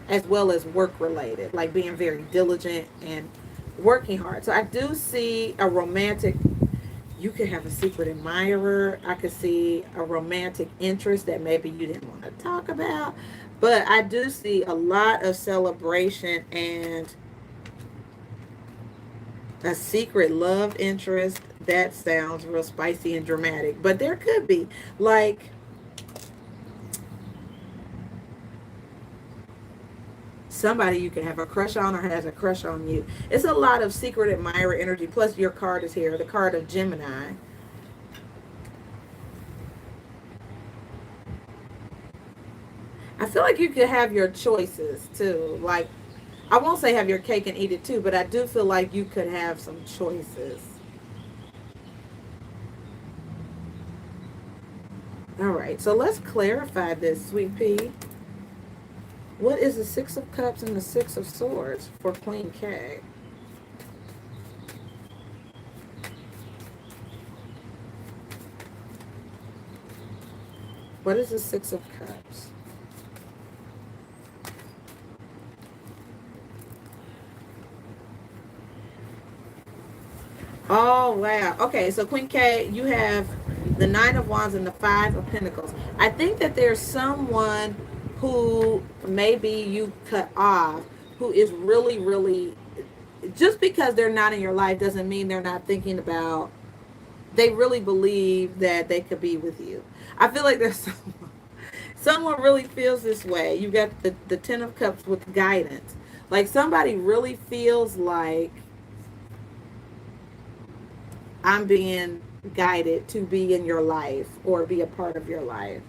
Speaker 1: as well as work related, like being very diligent and working hard. So I do see a romantic, you could have a secret admirer. I could see a romantic interest that maybe you didn't want to talk about. But I do see a lot of celebration and a secret love interest. That sounds real spicy and dramatic. But there could be, like, somebody you can have a crush on or has a crush on you. It's a lot of secret admirer energy. Plus your card is here, the card of Gemini. I feel like you could have your choices too. Like, I won't say have your cake and eat it too, but I do feel like you could have some choices. All right, so let's clarify this, sweet pea. What is the Six of Cups and the Six of Swords for Queen K? What is the Six of Cups? Oh, wow. Okay, so Queen K, you have the Nine of Wands and the Five of Pentacles. I think that there's someone who maybe you cut off who is really, really, just because they're not in your life doesn't mean they're not thinking about, they really believe that they could be with you. I feel like there's someone really feels this way. You got the Ten of Cups with guidance. Like somebody really feels like I'm being guided to be in your life or be a part of your life.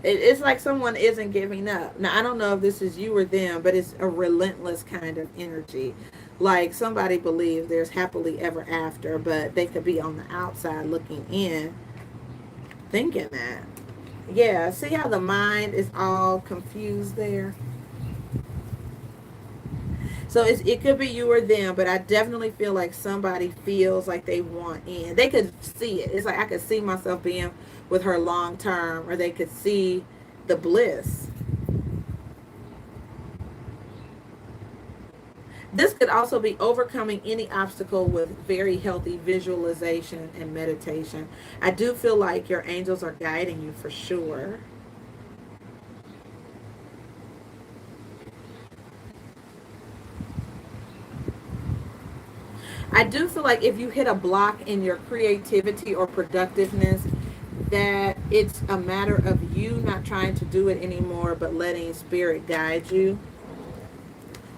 Speaker 1: It's like someone isn't giving up. Now, I don't know if this is you or them, but it's a relentless kind of energy. Like somebody believes there's happily ever after, but they could be on the outside looking in, thinking that. Yeah, see how the mind is all confused there? So it could be you or them, but I definitely feel like somebody feels like they want in. They could see it. It's like I could see myself being with her long term, or they could see the bliss. This could also be overcoming any obstacle with very healthy visualization and meditation. I do feel like your angels are guiding you for sure. I do feel like if you hit a block in your creativity or productiveness, that it's a matter of you not trying to do it anymore, but letting spirit guide you.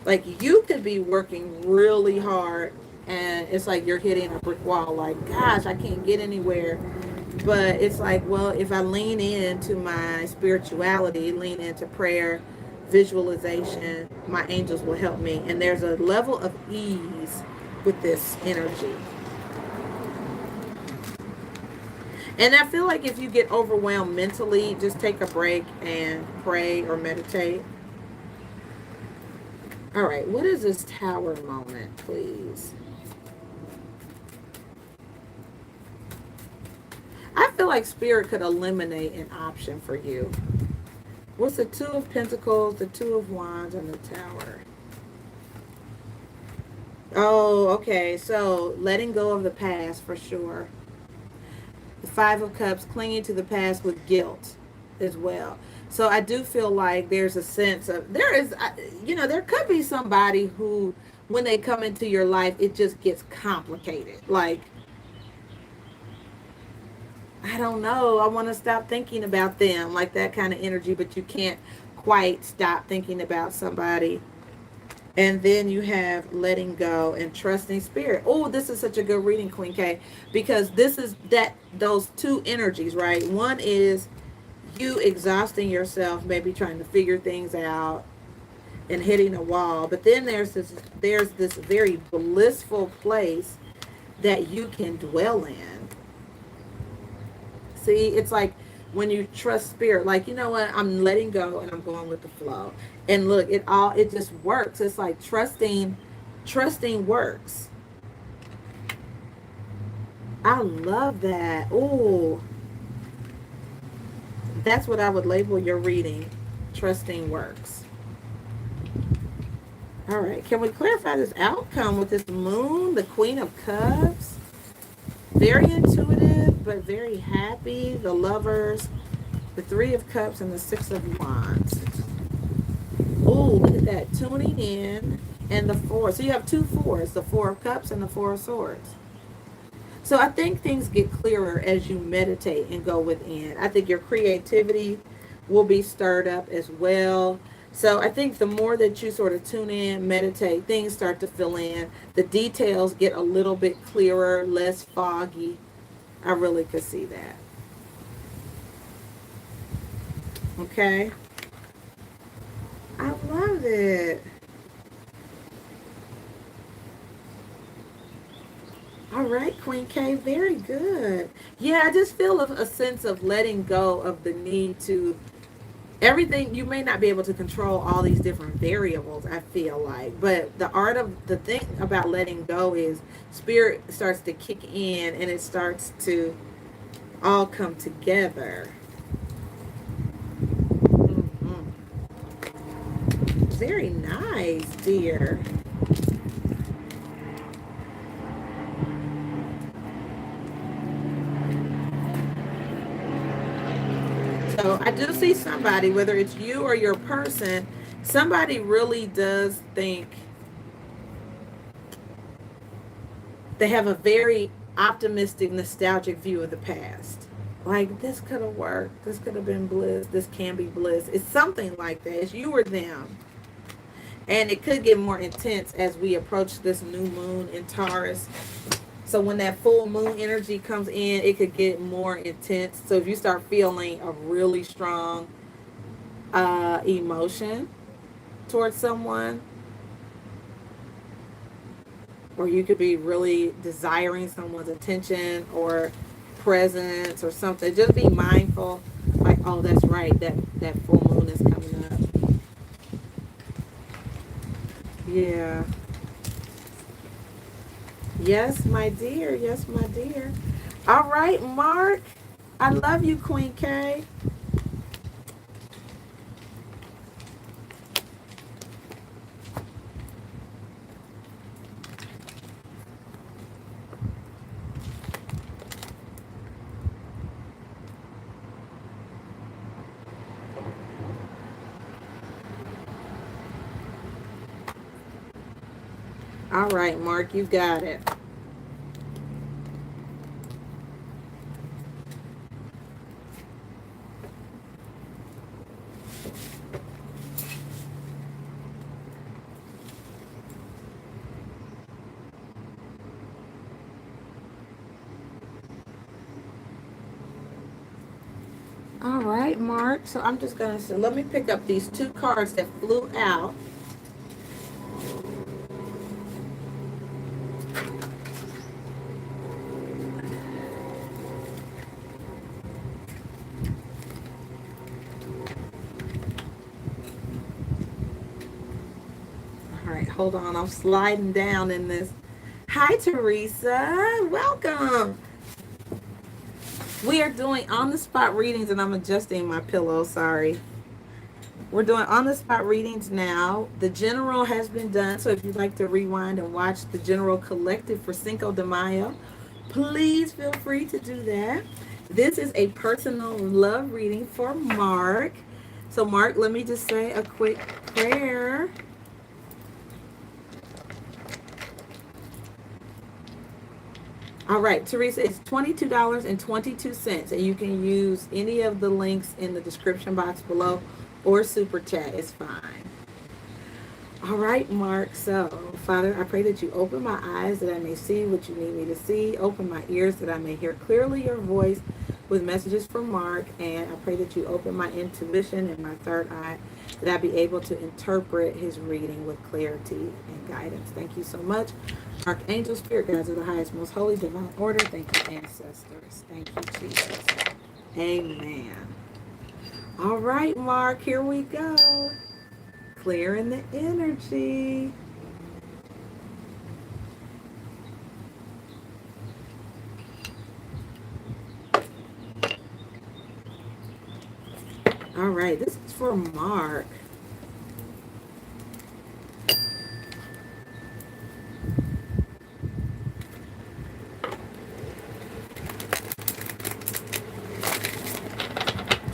Speaker 1: Like you could be working really hard and it's like you're hitting a brick wall, like, gosh, I can't get anywhere. But it's like, well, if I lean into my spirituality, lean into prayer, visualization, my angels will help me. And there's a level of ease with this energy. And I feel like if you get overwhelmed mentally, just take a break and pray or meditate. All right, what is this tower moment, please? I feel like spirit could eliminate an option for you. What's the Two of Pentacles, the Two of Wands, and the Tower? Oh, okay. So letting go of the past for sure. The Five of Cups, clinging to the past with guilt as well. So I do feel like there's a sense of, there is, there could be somebody who when they come into your life, it just gets complicated. Like, I don't know, I want to stop thinking about them, like that kind of energy, but you can't quite stop thinking about somebody. And then you have letting go and trusting spirit. Oh, this is such a good reading, Queen K, because this is that those two energies, right? One is you exhausting yourself, maybe trying to figure things out and hitting a wall. But then there's this very blissful place that you can dwell in. See, it's like when you trust spirit, like, you know what, I'm letting go and I'm going with the flow. And look, it just works. It's like trusting works. I love that. Oh, that's what I would label your reading. Trusting works. All right. Can we clarify this outcome with this moon, the Queen of Cups? Very intuitive, but very happy. The Lovers, the Three of Cups, and the Six of Wands. Oh, look at that. Tuning in, and the Four. So you have two fours, the Four of Cups and the Four of Swords. So I think things get clearer as you meditate and go within. I think your creativity will be stirred up as well. So I think the more that you sort of tune in, meditate, things start to fill in. The details get a little bit clearer, less foggy. I really could see that. Okay. I love it. All right, Queen K, very good. Yeah, I just feel a sense of letting go of the need to everything. You may not be able to control all these different variables, I feel like, but the art of the thing about letting go is spirit starts to kick in and it starts to all come together. Mhm. Very nice, dear. So I do see somebody, whether it's you or your person, somebody really does think they have a very optimistic, nostalgic view of the past. Like, this could have worked. This could have been bliss. This can be bliss. It's something like that. It's you or them. And it could get more intense as we approach this new moon in Taurus. So when that full moon energy comes in, it could get more intense. So if you start feeling a really strong emotion towards someone, or you could be really desiring someone's attention or presence or something, just be mindful. Like, oh, that's right, that full moon is coming up. Yeah. Yes, my dear. Yes, my dear. All right, Mark. I love you, Queen K. All right, Mark, you got it. All right, Mark. So I'm just going to let me pick up these two cards that flew out. All right, hold on. I'm sliding down in this. Hi, Teresa. Welcome. We are doing on the spot readings, and I'm adjusting my pillow. Sorry. We're doing on the spot readings now. The general has been done. So if you'd like to rewind and watch the general collective for Cinco de Mayo, please feel free to do that. This is a personal love reading for Mark. So, Mark, let me just say a quick prayer. All right, Teresa, it's $22.22, and you can use any of the links in the description box below or super chat. It's fine. All right, Mark. So, Father, I pray that you open my eyes that I may see what you need me to see, open my ears that I may hear clearly your voice with messages from Mark, and I pray that you open my intuition and my third eye that I be able to interpret his reading with clarity and guidance. Thank you so much. Archangel, Spirit Guides of the highest, most holy, divine order. Thank you, ancestors. Thank you, Jesus. Amen. All right, Mark, here we go. Clearing the energy. All right, this is for Mark.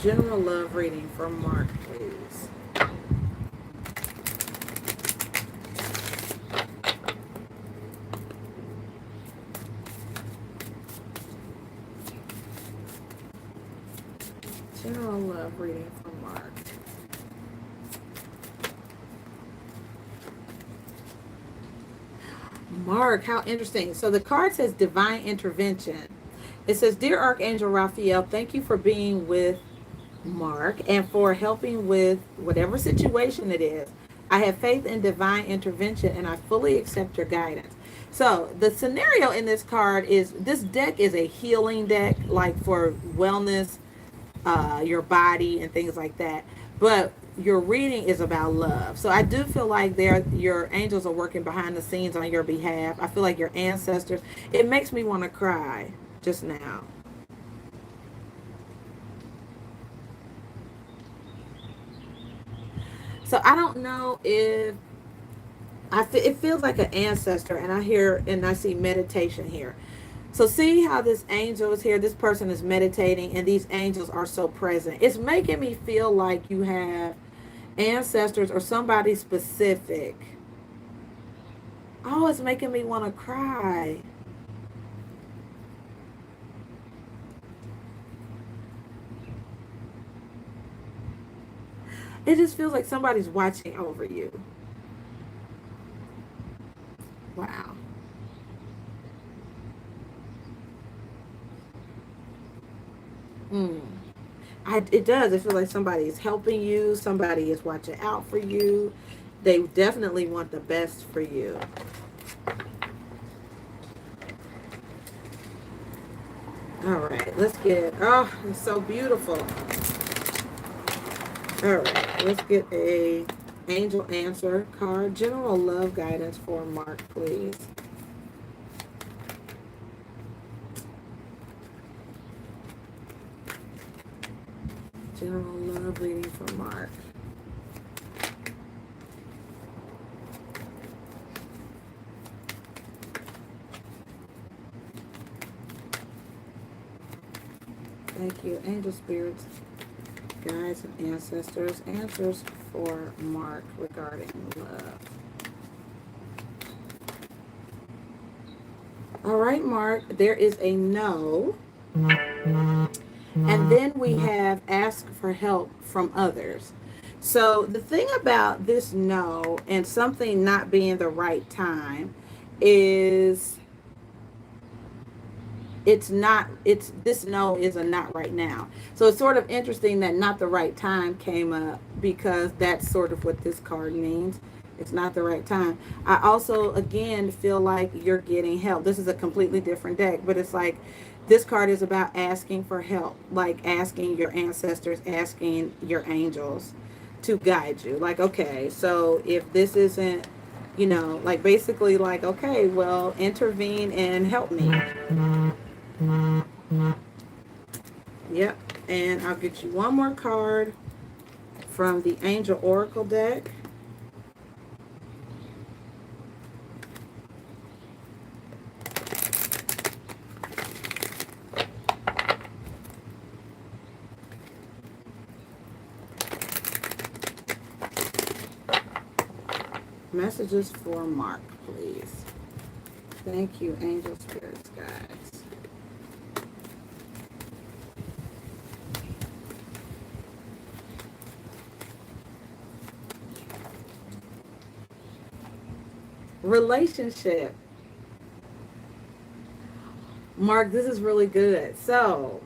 Speaker 1: General love reading for Mark, please. General love reading for Mark. Mark, how interesting. So the card says divine intervention. It says, Dear Archangel Raphael, thank you for being with Mark and for helping with whatever situation it is. I have faith in divine intervention and I fully accept your guidance. So the scenario in this card is this deck is a healing deck, like for wellness, your body and things like that. But your reading is about love. So I do feel like your angels are working behind the scenes on your behalf. I feel like your ancestors. It makes me want to cry just now. So I don't know if it feels like an ancestor, and I hear and I see meditation here. So see how this angel is here. This person is meditating, and these angels are so present. It's making me feel like you have ancestors or somebody specific. Oh, it's making me want to cry. It just feels like somebody's watching over you. Wow. Mm. It does. I feel like somebody is helping you. Somebody is watching out for you. They definitely want the best for you. All right, let's get, oh, it's so beautiful. All right, let's get a angel answer card. General love guidance for Mark, please. General love reading for Mark. Thank you, angel spirits, guides, and ancestors. Answers for Mark regarding love. All right, Mark, there is a no. And then we have ask for help from others. So the thing about this no and something not being the right time is it's this no is a not right now. So it's sort of interesting that not the right time came up, because that's sort of what this card means. It's not the right time. I also again feel like you're getting help. This is a completely different deck, but it's like this card is about asking for help, like asking your ancestors, asking your angels to guide you. Like, okay, so if this isn't, like basically like, okay, well, intervene and help me. Yep. And I'll get you one more card from the Angel Oracle deck. Messages for Mark, please. Thank you, angel spirits, guides. Relationship. Mark, this is really good. So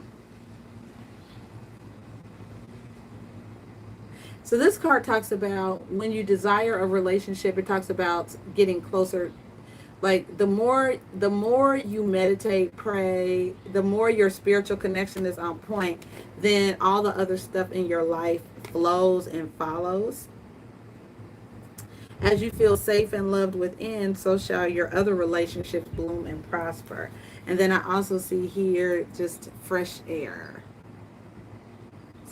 Speaker 1: this card talks about when you desire a relationship, it talks about getting closer. Like the more you meditate, pray, the more your spiritual connection is on point, then all the other stuff in your life flows and follows. As you feel safe and loved within, so shall your other relationships bloom and prosper. And then I also see here just fresh air.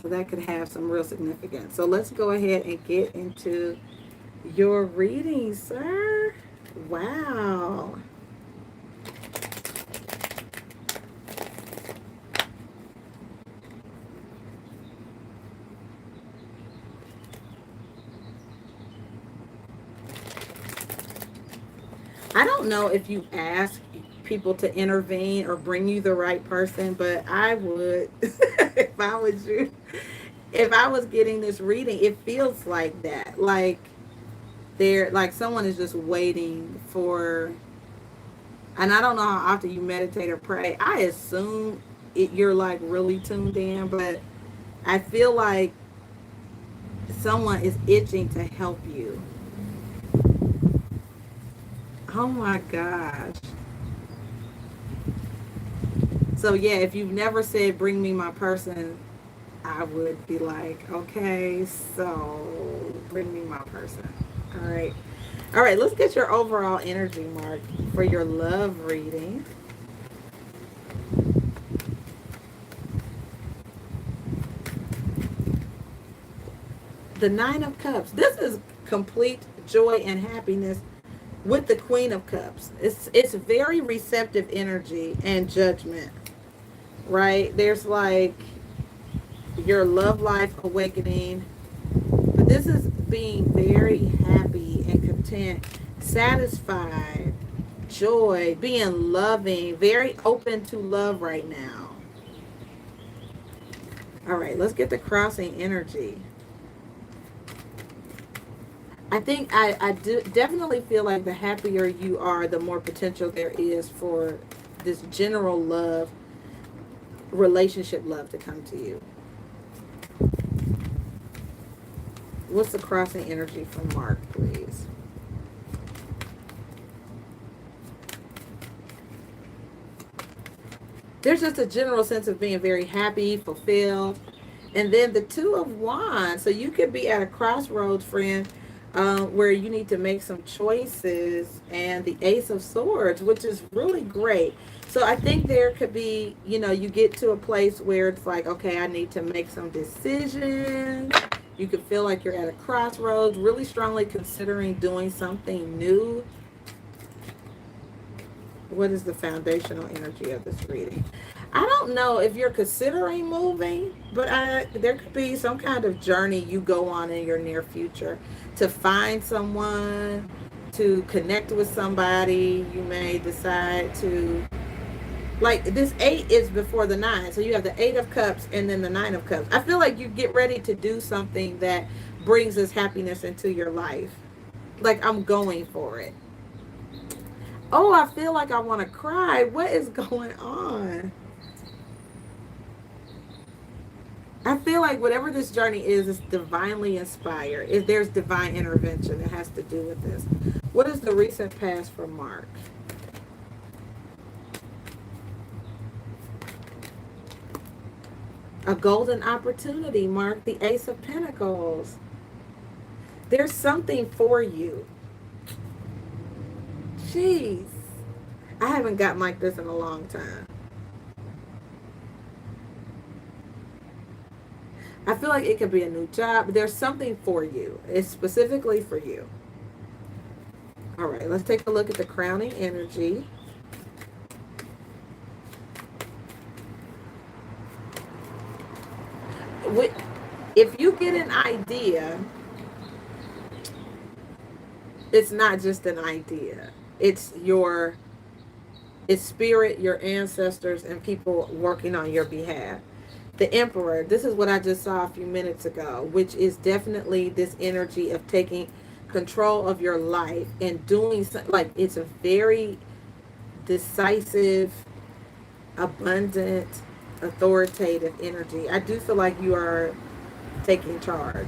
Speaker 1: So that could have some real significance. So let's go ahead and get into your reading, sir. Wow. I don't know if you ask people to intervene or bring you the right person, but I would if I was you. If I was getting this reading, it feels like that. Like someone is just waiting for, and I don't know how often you meditate or pray. I assume you're like really tuned in, but I feel like someone is itching to help you. Oh my gosh. So yeah, if you've never said bring me my person, I would be like, okay, so bring me my person. All right. All right, let's get your overall energy, Mark, for your love reading. The Nine of Cups. This is complete joy and happiness with the Queen of Cups. It's very receptive energy and judgment, right? There's like your love life awakening, but this is being very happy and content, satisfied, joy, being loving, very open to love right now. All right, let's get the crossing energy. I think I do definitely feel like the happier you are, the more potential there is for this general love, relationship love to come to you. What's the crossing energy from Mark, please? There's just a general sense of being very happy, fulfilled. And then the Two of Wands. So you could be at a crossroads, friend, where you need to make some choices. And the Ace of Swords, which is really great. So I think there could be, you get to a place where it's like, okay, I need to make some decisions. You could feel like you're at a crossroads, really strongly considering doing something new. What is the foundational energy of this reading? I don't know if you're considering moving, but there could be some kind of journey you go on in your near future to find someone, to connect with somebody. You may decide to, like, this 8 is before the 9. So you have the 8 of Cups and then the 9 of Cups. I feel like you get ready to do something that brings this happiness into your life. Like, I'm going for it. Oh, I feel like I want to cry. What is going on? I feel like whatever this journey is divinely inspired. If there's divine intervention, it has to do with this. What is the recent past for Mark? A golden opportunity, Mark. The Ace of Pentacles. There's something for you. Jeez. I haven't gotten like this in a long time. I feel like it could be a new job. There's something for you. It's specifically for you. All right, let's take a look at the crowning energy. If you get an idea, it's not just an idea. It's your It's spirit, your ancestors, and people working on your behalf. The Emperor, this is what I just saw a few minutes ago, which is definitely this energy of taking control of your life and doing like it's a very decisive, abundant, authoritative energy. I do feel like you are taking charge.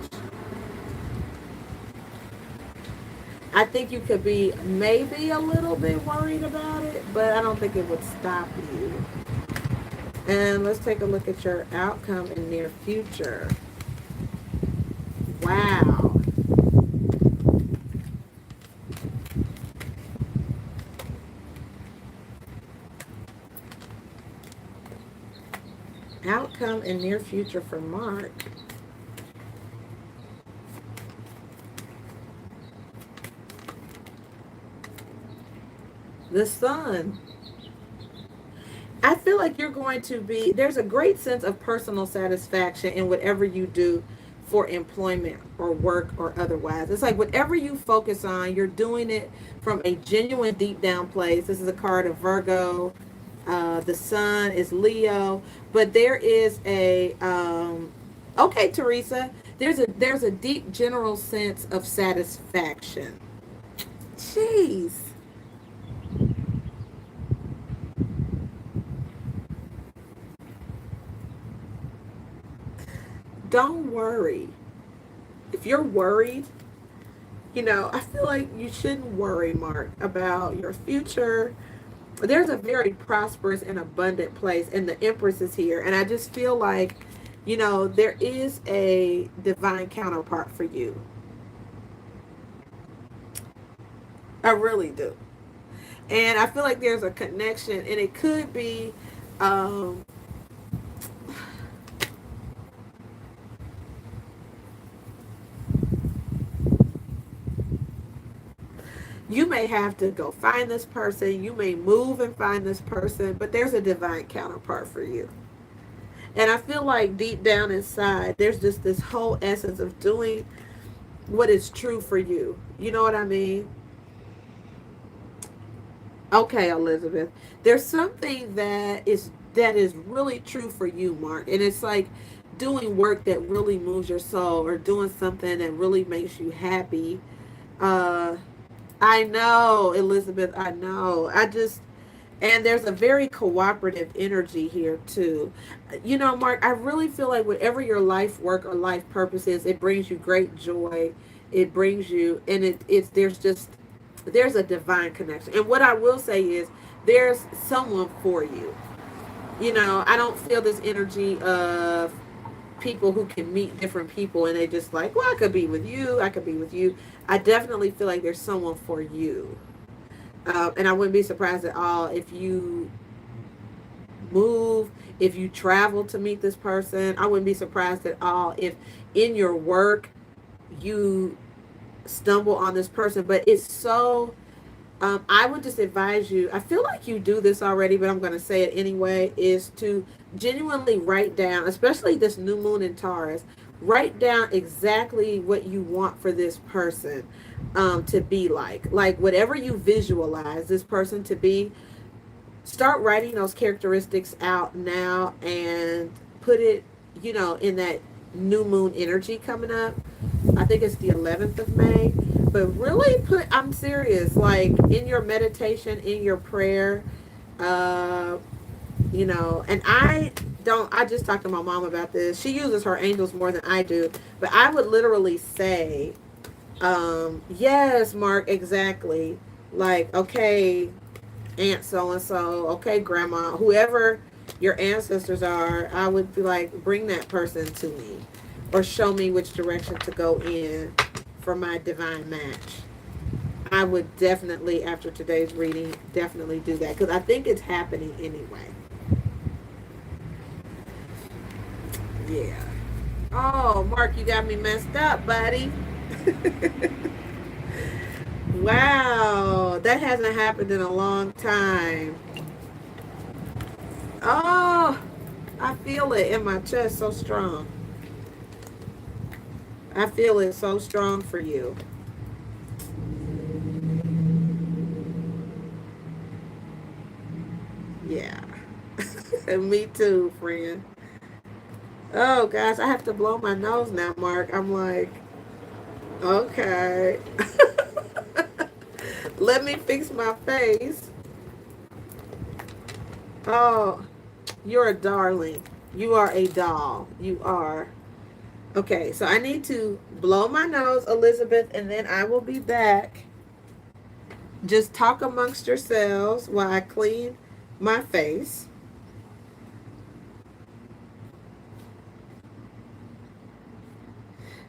Speaker 1: I think you could be maybe a little bit worried about it, but I don't think it would stop you. And let's take a look at your outcome in near future. Wow. Outcome in near future for Mark. The Sun. I feel like you're going to be, there's a great sense of personal satisfaction in whatever you do for employment or work or otherwise. It's like whatever you focus on, you're doing it from a genuine deep down place. This is a card of Virgo. The Sun is Leo, but there is a okay, Teresa. There's a deep general sense of satisfaction. Jeez. Don't worry. If you're worried, I feel like you shouldn't worry, Mark, about your future. There's a very prosperous and abundant place, and the Empress is here. And I just feel like, there is a divine counterpart for you. I really do. And I feel like there's a connection, and it could be, um, you may have to go find this person. You may move and find this person, but there's a divine counterpart for you. And I feel like deep down inside, there's just this whole essence of doing what is true for you. You know what I mean? Okay, Elizabeth. There's something that is really true for you, Mark. And it's like doing work that really moves your soul or doing something that really makes you happy. Uh I know, Elizabeth, I know. And there's a very cooperative energy here too. Mark, I really feel like whatever your life work or life purpose is, it brings you great joy. It brings you, and it's there's a divine connection. And what I will say is there's someone for you. I don't feel this energy of people who can meet different people and they just like, well, I could be with you, I could be with you. I definitely feel like there's someone for you. And I wouldn't be surprised at all if you move, if you travel to meet this person. I wouldn't be surprised at all if in your work you stumble on this person. But it's so, I would just advise you, I feel like you do this already, but I'm going to say it anyway, is to genuinely write down, especially this new moon in Taurus, write down exactly what you want for this person to be like whatever you visualize this person to be. Start writing those characteristics out now and put it, in that new moon energy coming up. I think it's the 11th of May. But really I'm serious, like in your meditation, in your prayer, uh, and I just talked to my mom about this. She uses her angels more than I do. But I would literally say, yes, Mark, exactly. Like, okay, Aunt so and so, okay, Grandma, whoever your ancestors are, I would be like, bring that person to me or show me which direction to go in for my divine match. I would definitely, after today's reading, definitely do that because I think it's happening anyway. Yeah. Oh, Mark, you got me messed up, buddy. Wow, that hasn't happened in a long time. Oh, I feel it in my chest so strong. I feel it so strong for you. Yeah. Me too, friend. Oh gosh, I have to blow my nose now, Mark. I'm like, okay. Let me fix my face. Oh, you're a darling. You are a doll. You are. Okay, so I need to blow my nose, Elizabeth, and then I will be back. Just talk amongst yourselves while I clean my face.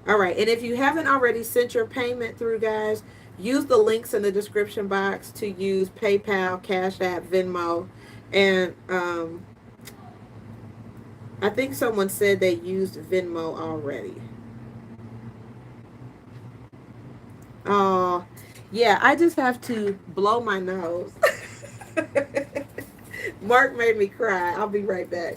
Speaker 1: All right, and if you haven't already sent your payment through, guys, use the links in the description box to use PayPal, Cash App, Venmo, and I think someone said they used Venmo already. Oh, yeah, I just have to blow my nose. Mark made me cry. I'll be right back.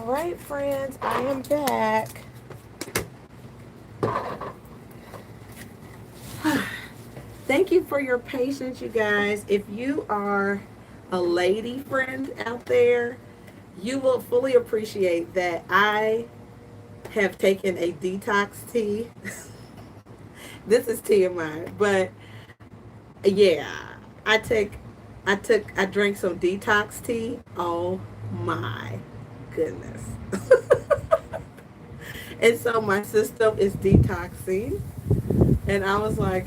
Speaker 1: All right, friends, I am back. Thank you for your patience, you guys. If you are a lady friend out there, you will fully appreciate that I have taken a detox tea. This is TMI, but yeah, I take, I drank some detox tea. Oh my goodness. And so my system is detoxing. And I was like,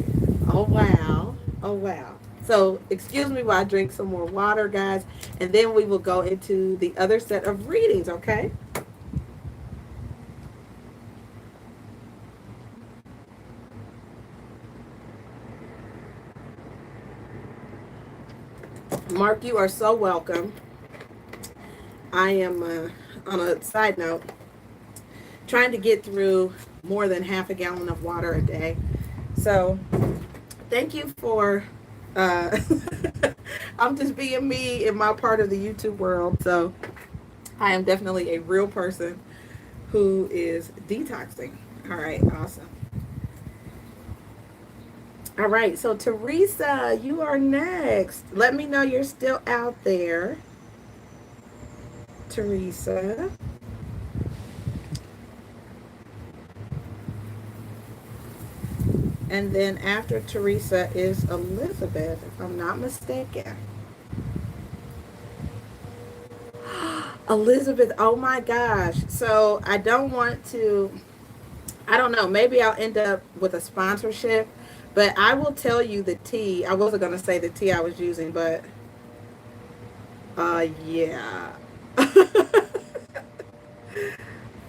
Speaker 1: oh wow, oh wow. So excuse me while I drink some more water, guys, and then we will go into the other set of readings, okay? Mark, you are so welcome. I am, on a side note, trying to get through more than half a gallon of water a day. So thank you for, uh, I'm just being me in my part of the YouTube world. So I am definitely a real person who is detoxing. All right, awesome. All right, so Teresa, you are next. Let me know you're still out there, Teresa. And then after Teresa is Elizabeth, if I'm not mistaken. Elizabeth, oh my gosh. So I don't want to, I don't know, maybe I'll end up with a sponsorship, but I will tell you the tea. I wasn't going to say the tea I was using, but yeah.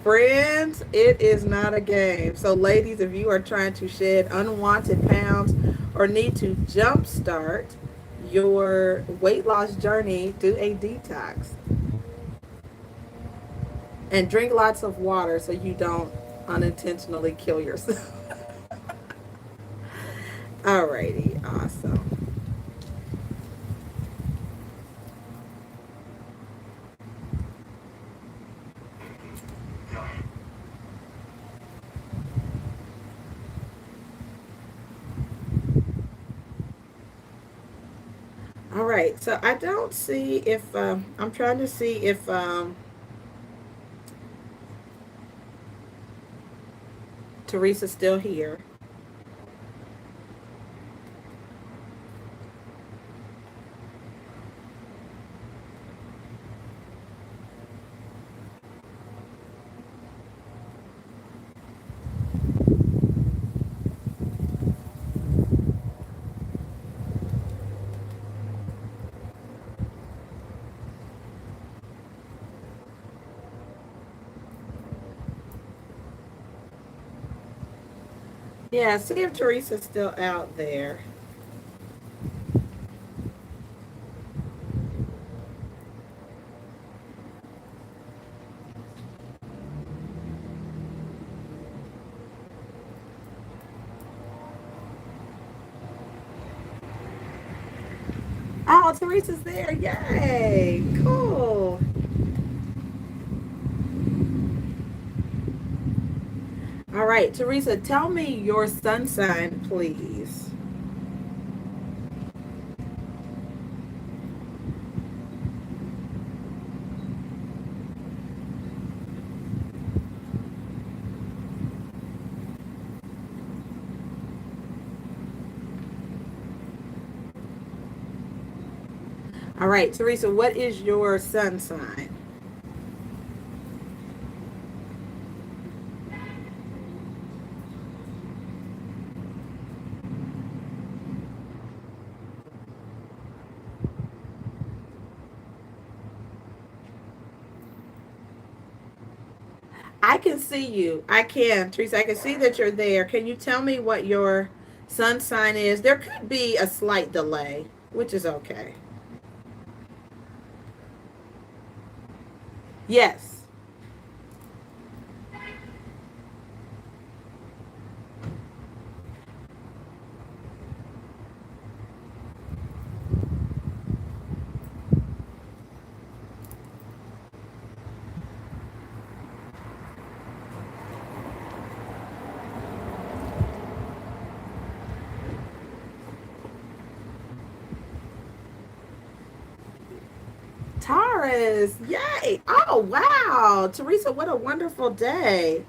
Speaker 1: Friends, it is not a game. So, ladies, if you are trying to shed unwanted pounds or need to jumpstart your weight loss journey, do a detox and drink lots of water so you don't unintentionally kill yourself. Alrighty, awesome. All right, so I don't see if I'm trying to see if Teresa's still here. Yeah, see if Teresa's still out there. Oh, Teresa's there. Yay. Cool. All right, Teresa, tell me your sun sign, please. All right, Teresa, what is your sun sign? I can see you. I can, Teresa. I can see that you're there. Can you tell me what your sun sign is? There could be a slight delay, which is okay. Yes. Taurus. Yay. Oh, wow. Teresa, what a wonderful day.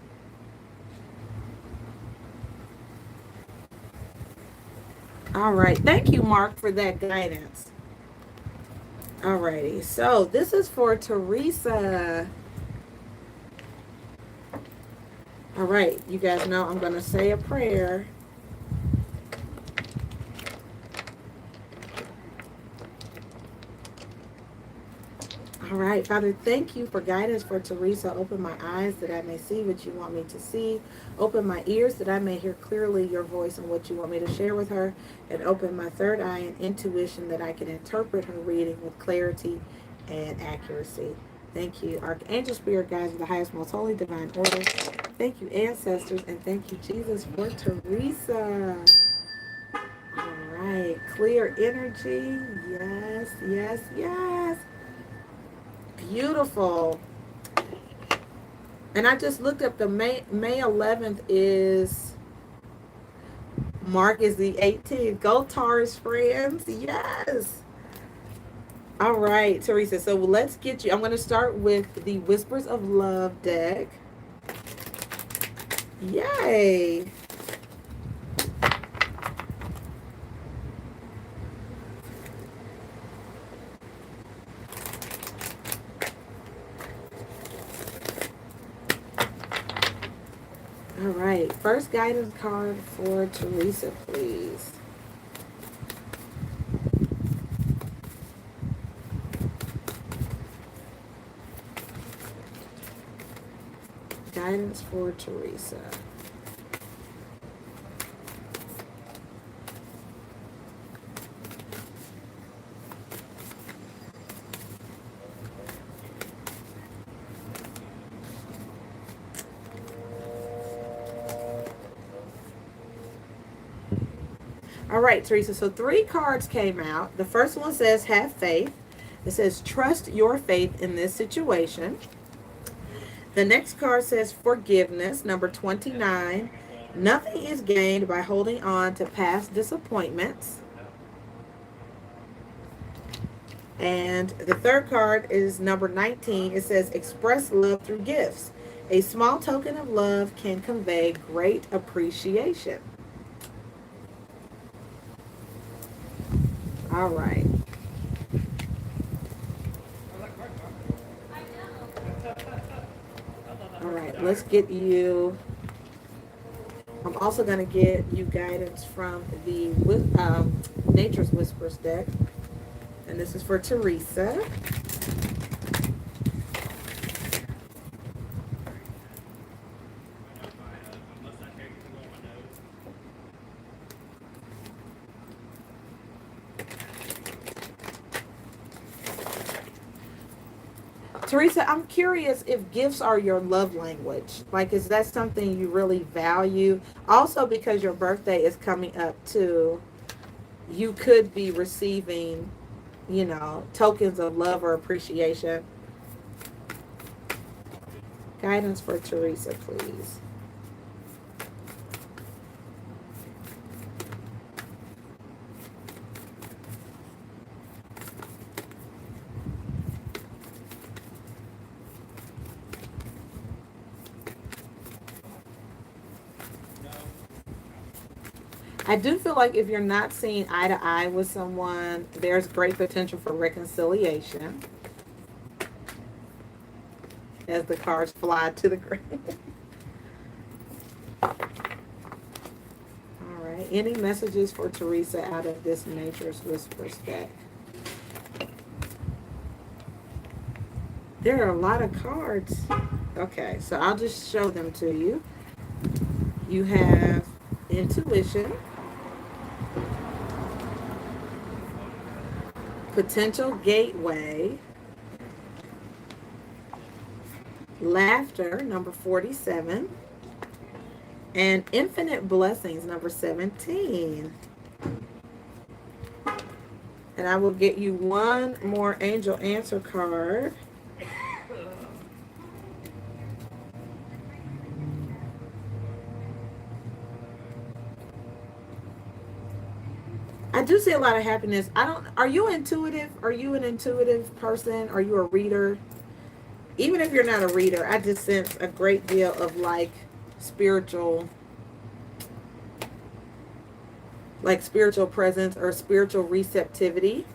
Speaker 1: All right. Thank you, Mark, for that guidance. Alrighty. So this is for Teresa. All right. You guys know I'm going to say a prayer. All right, Father, thank you for guidance for Teresa. Open my eyes that I may see what you want me to see. Open my ears that I may hear clearly your voice and what you want me to share with her. And open my third eye and intuition that I can interpret her reading with clarity and accuracy. Thank you, Archangel Spirit guides of the highest, most holy, divine order. Thank you, ancestors, and thank you, Jesus, for Teresa. All right, clear energy. Yes, yes, yes. Beautiful. And I just looked up the May 11th is Mark is the 18th. Go Taurus friends. Yes. All right, Teresa. So let's get you. I'm going to start with the Whispers of Love deck. Yay. All right. First guidance card for Teresa, please. Guidance for Teresa. All right, Teresa. So 3 cards came out. The first one says, have faith. It says, trust your faith in this situation. The next card says, forgiveness, number 29. Nothing is gained by holding on to past disappointments. And the third card is number 19. It says, express love through gifts. A small token of love can convey great appreciation. All right. All right, let's get you. I'm also going to get you guidance from the Nature's Whispers deck. And this is for Teresa. Teresa, I'm curious if gifts are your love language. Like, is that something you really value? Also, because your birthday is coming up too, you could be receiving, tokens of love or appreciation. Guidance for Teresa, please. I do feel like if you're not seeing eye to eye with someone, there's great potential for reconciliation as the cards fly to the ground. All right. Any messages for Teresa out of this Nature's Whispers deck? There are a lot of cards. Okay, so I'll just show them to you. You have intuition, potential gateway, laughter, number 47, and infinite blessings, number 17. And I will get you one more angel answer card. I do see a lot of happiness. I don't. Are you intuitive? Are you an intuitive person? Are you a reader? Even if you're not a reader, I just sense a great deal of spiritual, spiritual presence or spiritual receptivity.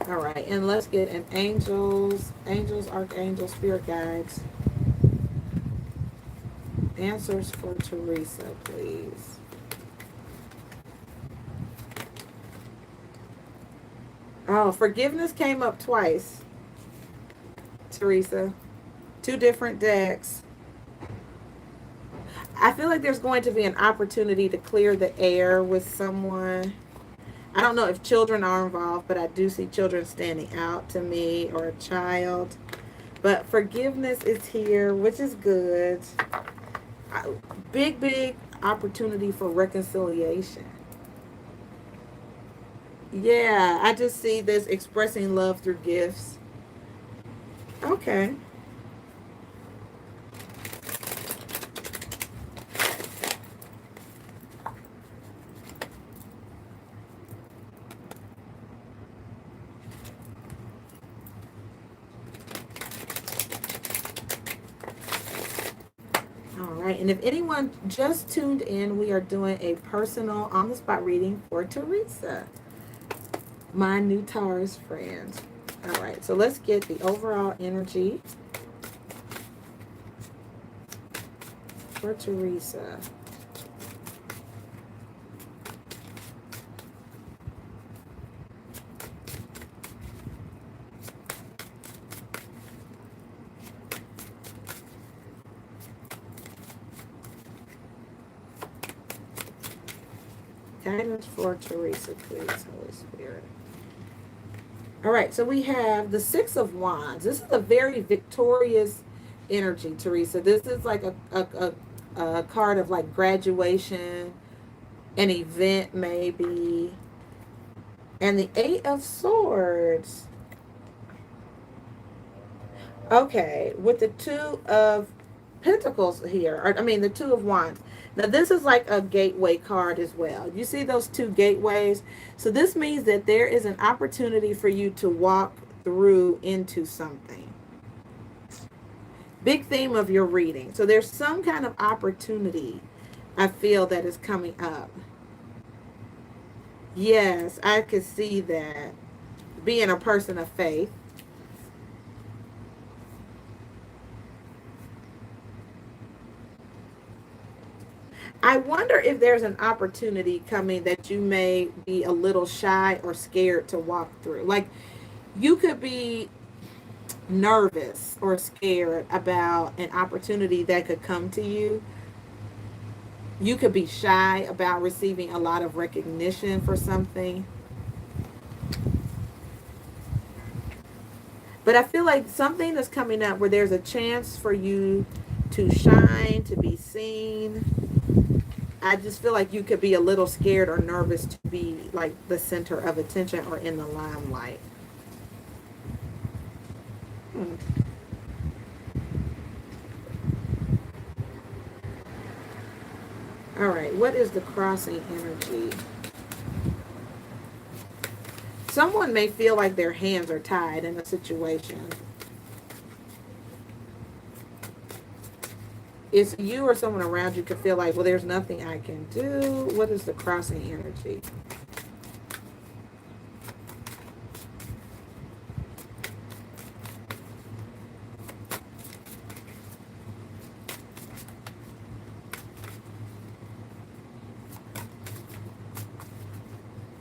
Speaker 1: All right, and let's get an angels, archangels, spirit guides. Answers for Teresa, please. Oh, forgiveness came up twice, Teresa. Two different decks. I feel like there's going to be an opportunity to clear the air with someone. I don't know if children are involved, but I do see children standing out to me, or a child. But forgiveness is here, which is good. Big opportunity for reconciliation. Yeah, I just see this expressing love through gifts. Okay. All right. And if anyone just tuned in, we are doing a personal on the spot reading for Teresa, my new Taurus friend. All right. So let's get the overall energy for Teresa. Guidance for Teresa, please, Holy Spirit. All right, so we have the Six of Wands. This is a very victorious energy, Teresa. This is like a card of like graduation, an event maybe. And the Eight of Swords. Okay, with the Two of Pentacles here, or I mean the Two of Wands. Now this is like a gateway card as well. You see those two gateways? So this means that there is an opportunity for you to walk through into something. Big theme of your reading. So there's some kind of opportunity I feel that is coming up. Yes, I could see that. Being a person of faith. I wonder if there's an opportunity coming that you may be a little shy or scared to walk through. Like you could be nervous or scared about an opportunity that could come to you. You could be shy about receiving a lot of recognition for something. But I feel like something is coming up where there's a chance for you to shine, to be seen. I just feel like you could be a little scared or nervous to be like the center of attention or in the limelight. Hmm. All right, what is the crossing energy? Someone may feel like their hands are tied in a situation. It's you or someone around you could feel like, well, there's nothing I can do. What is the crossing energy?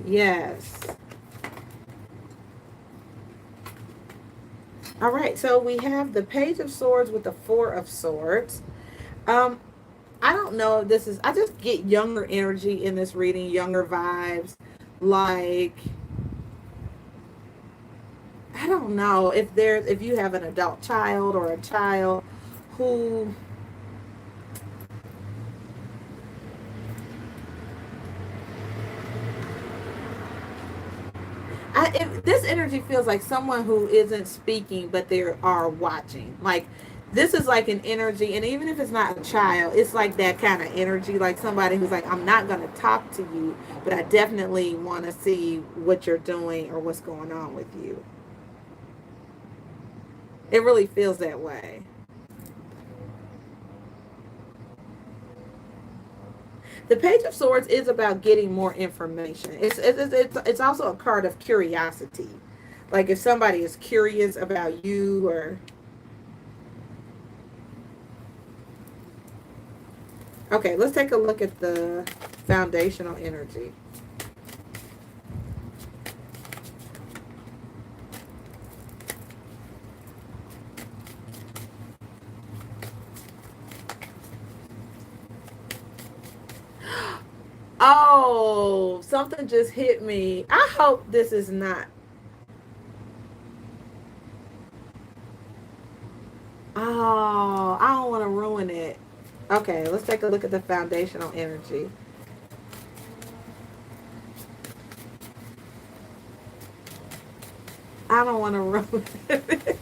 Speaker 1: Yes. All right, so we have the Page of Swords with the Four of Swords. Um, I don't know if this is, I just get younger energy in this reading, younger vibes. Like, I don't know if you have an adult child or a child who, This energy feels like someone who isn't speaking, but they are watching. Like this is like an energy, and even if it's not a child, it's like that kind of energy, like somebody who's like, I'm not going to talk to you, but I definitely want to see what you're doing or what's going on with you. It really feels that way. The Page of Swords is about getting more information. It's also a card of curiosity. Like if somebody is curious about you or okay, let's take a look at the foundational energy. Oh, something just hit me. I hope this is not. Oh, I don't want to ruin it. Okay, let's take a look at the foundational energy. I don't want to ruin it.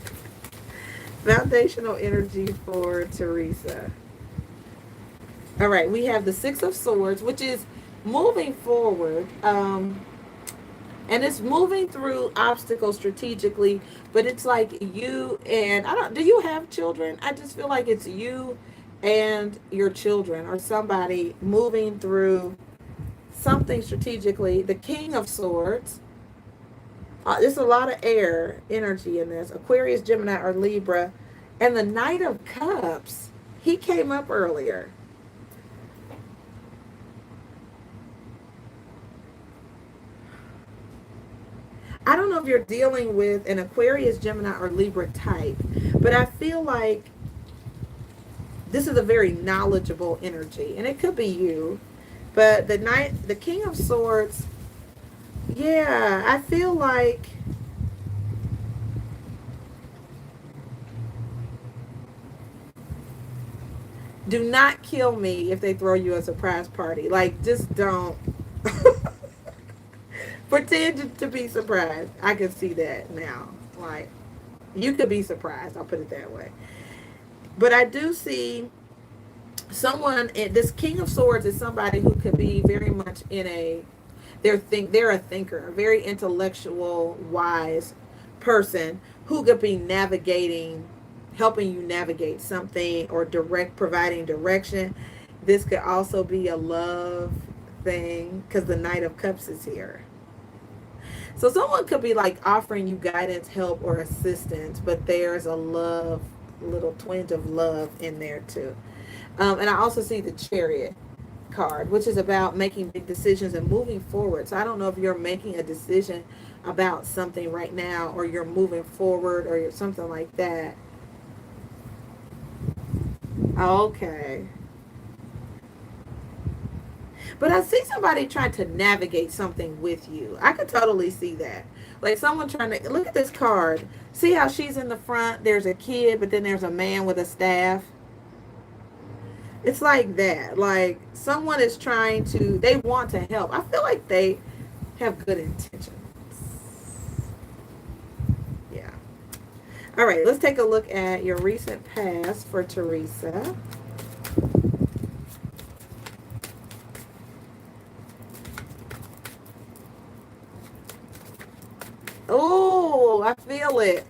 Speaker 1: Foundational energy for Teresa. All right, we have the Six of Swords, which is moving forward. And it's moving through obstacles strategically, but it's like you and I don't do you have children? I just feel like it's you and your children or somebody moving through something strategically. The King of Swords, there's a lot of air energy in this. Aquarius, Gemini, or Libra. And the Knight of Cups, he came up earlier. I don't know if you're dealing with an Aquarius, Gemini, or Libra type, but I feel like this is a very knowledgeable energy, and it could be you. But the King of Swords, yeah, I feel like do not kill me if they throw you a surprise party. Like, just don't pretend to be surprised. I can see that now. Like, you could be surprised. I'll put it that way. But I do see someone. This King of Swords is somebody who could be very much in a. They're a thinker, a very intellectual, wise person who could be navigating, helping you navigate something or providing direction. This could also be a love thing because the Knight of Cups is here. So someone could be like offering you guidance, help, or assistance, but there's a love, little twinge of love in there too. And I also see the Chariot card, which is about making big decisions and moving forward. So I don't know if you're making a decision about something right now, or you're moving forward, or you're something like that. Okay. But I see somebody trying to navigate something with you. I could totally see that. Like someone trying to look at this card. See how she's in the front? There's a kid, but then there's a man with a staff. It's like that. Like someone is trying to, they want to help. I feel like they have good intentions. Yeah. All right, let's take a look at your recent past for Teresa. Oh, I feel it.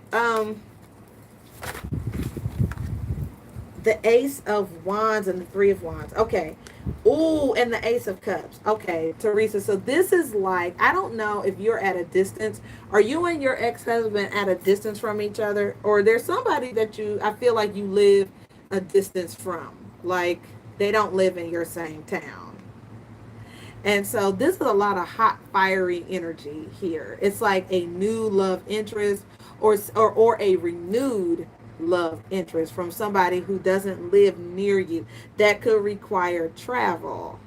Speaker 1: The Ace of Wands and the Three of Wands. Okay. Ooh, and the Ace of Cups. Okay, Teresa. So this is like, I don't know if you're at a distance. Are you and your ex-husband at a distance from each other? Or there's somebody that I feel like you live a distance from. Like they don't live in your same town. And so this is a lot of hot, fiery energy here. It's like a new love interest or a renewed love interest from somebody who doesn't live near you. That could require travel.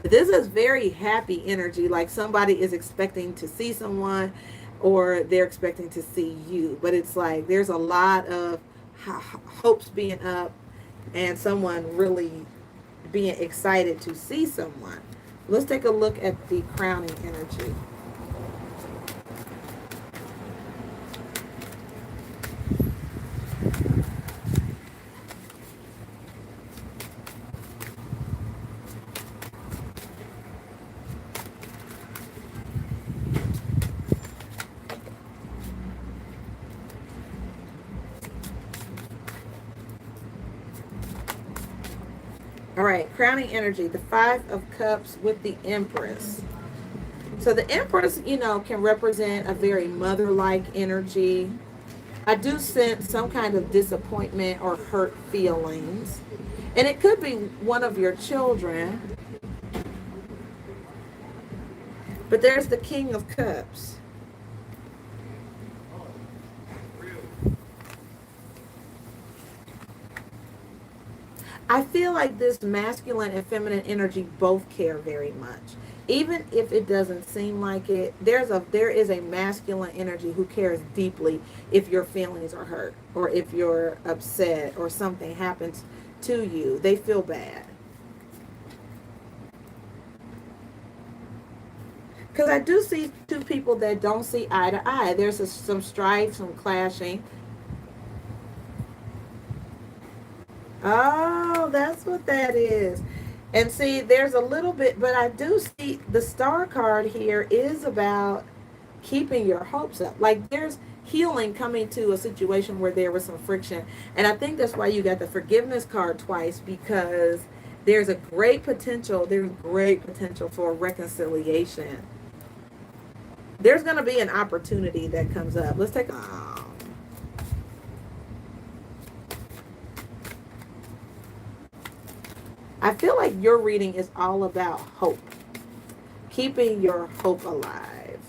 Speaker 1: But this is very happy energy, like somebody is expecting to see someone or they're expecting to see you. But it's like there's a lot of hopes being up and someone really being excited to see someone. Let's take a look at the crowning energy. right, crowning energy, the Five of Cups with the Empress. So the Empress, can represent a very mother-like energy. I do sense some kind of disappointment or hurt feelings. And it could be one of your children. But there's the King of Cups. I feel like this masculine and feminine energy both care very much. Even if it doesn't seem like it, there is a masculine energy who cares deeply if your feelings are hurt or if you're upset or something happens to you. They feel bad. Because I do see two people that don't see eye to eye. There's some strife, some clashing. Oh, that's what that is. And see, there's a little bit, but I do see the star card here is about keeping your hopes up. Like there's healing coming to a situation where there was some friction. And I think that's why you got the forgiveness card twice, because there's great potential for reconciliation. There's going to be an opportunity that comes up. Let's take I feel like your reading is all about hope, keeping your hope alive.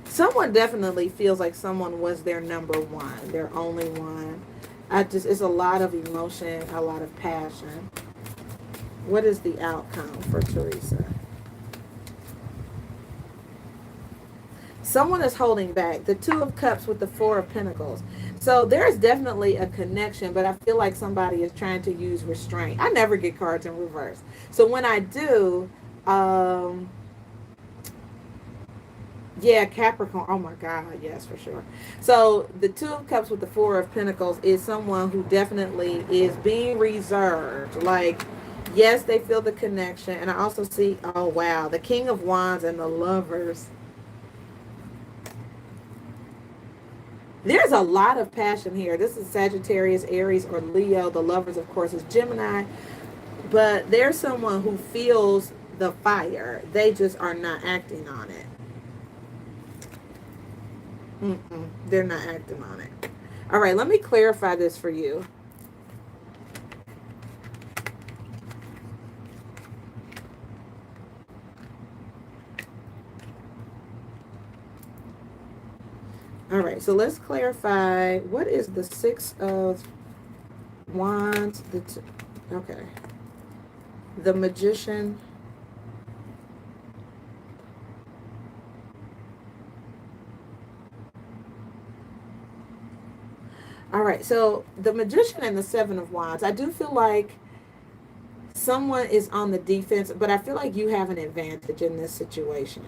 Speaker 1: Someone definitely feels like someone was their number one, their only one. It's a lot of emotion, a lot of passion. What is the outcome for Teresa? Someone is holding back. The Two of Cups with the Four of Pentacles. So there's definitely a connection, but I feel like somebody is trying to use restraint. I never get cards in reverse. So when I do, yeah, Capricorn. Oh my God, yes, for sure. So the Two of Cups with the Four of Pentacles is someone who definitely is being reserved. Like, yes, they feel the connection. And I also see, oh wow, the King of Wands and the Lovers. There's a lot of passion here. This is Sagittarius, Aries, or Leo. The Lovers, of course, is Gemini. But there's someone who feels the fire. They just are not acting on it. They're not acting on it. All right, let me clarify this for you. All right, so let's clarify. What is the Six of Wands? Okay. The Magician. All right, so the Magician and the Seven of Wands. I do feel like someone is on the defense, but I feel like you have an advantage in this situation.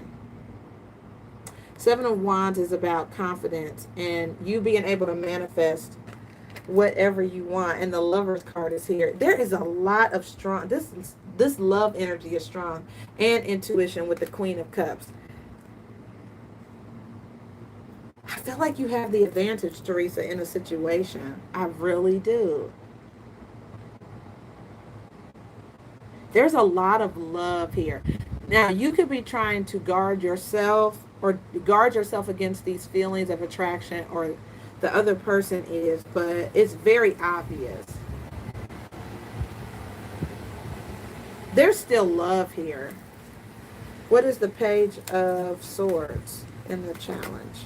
Speaker 1: Seven of Wands is about confidence and you being able to manifest whatever you want. And the Lover's card is here. There is a lot of strong, this love energy is strong, and intuition with the Queen of Cups. I feel like you have the advantage, Teresa, in a situation. I really do. There's a lot of love here. Now, you could be trying to guard yourself or guard yourself against these feelings of attraction, or the other person is, but it's very obvious. There's still love here. What is the Page of Swords in the challenge?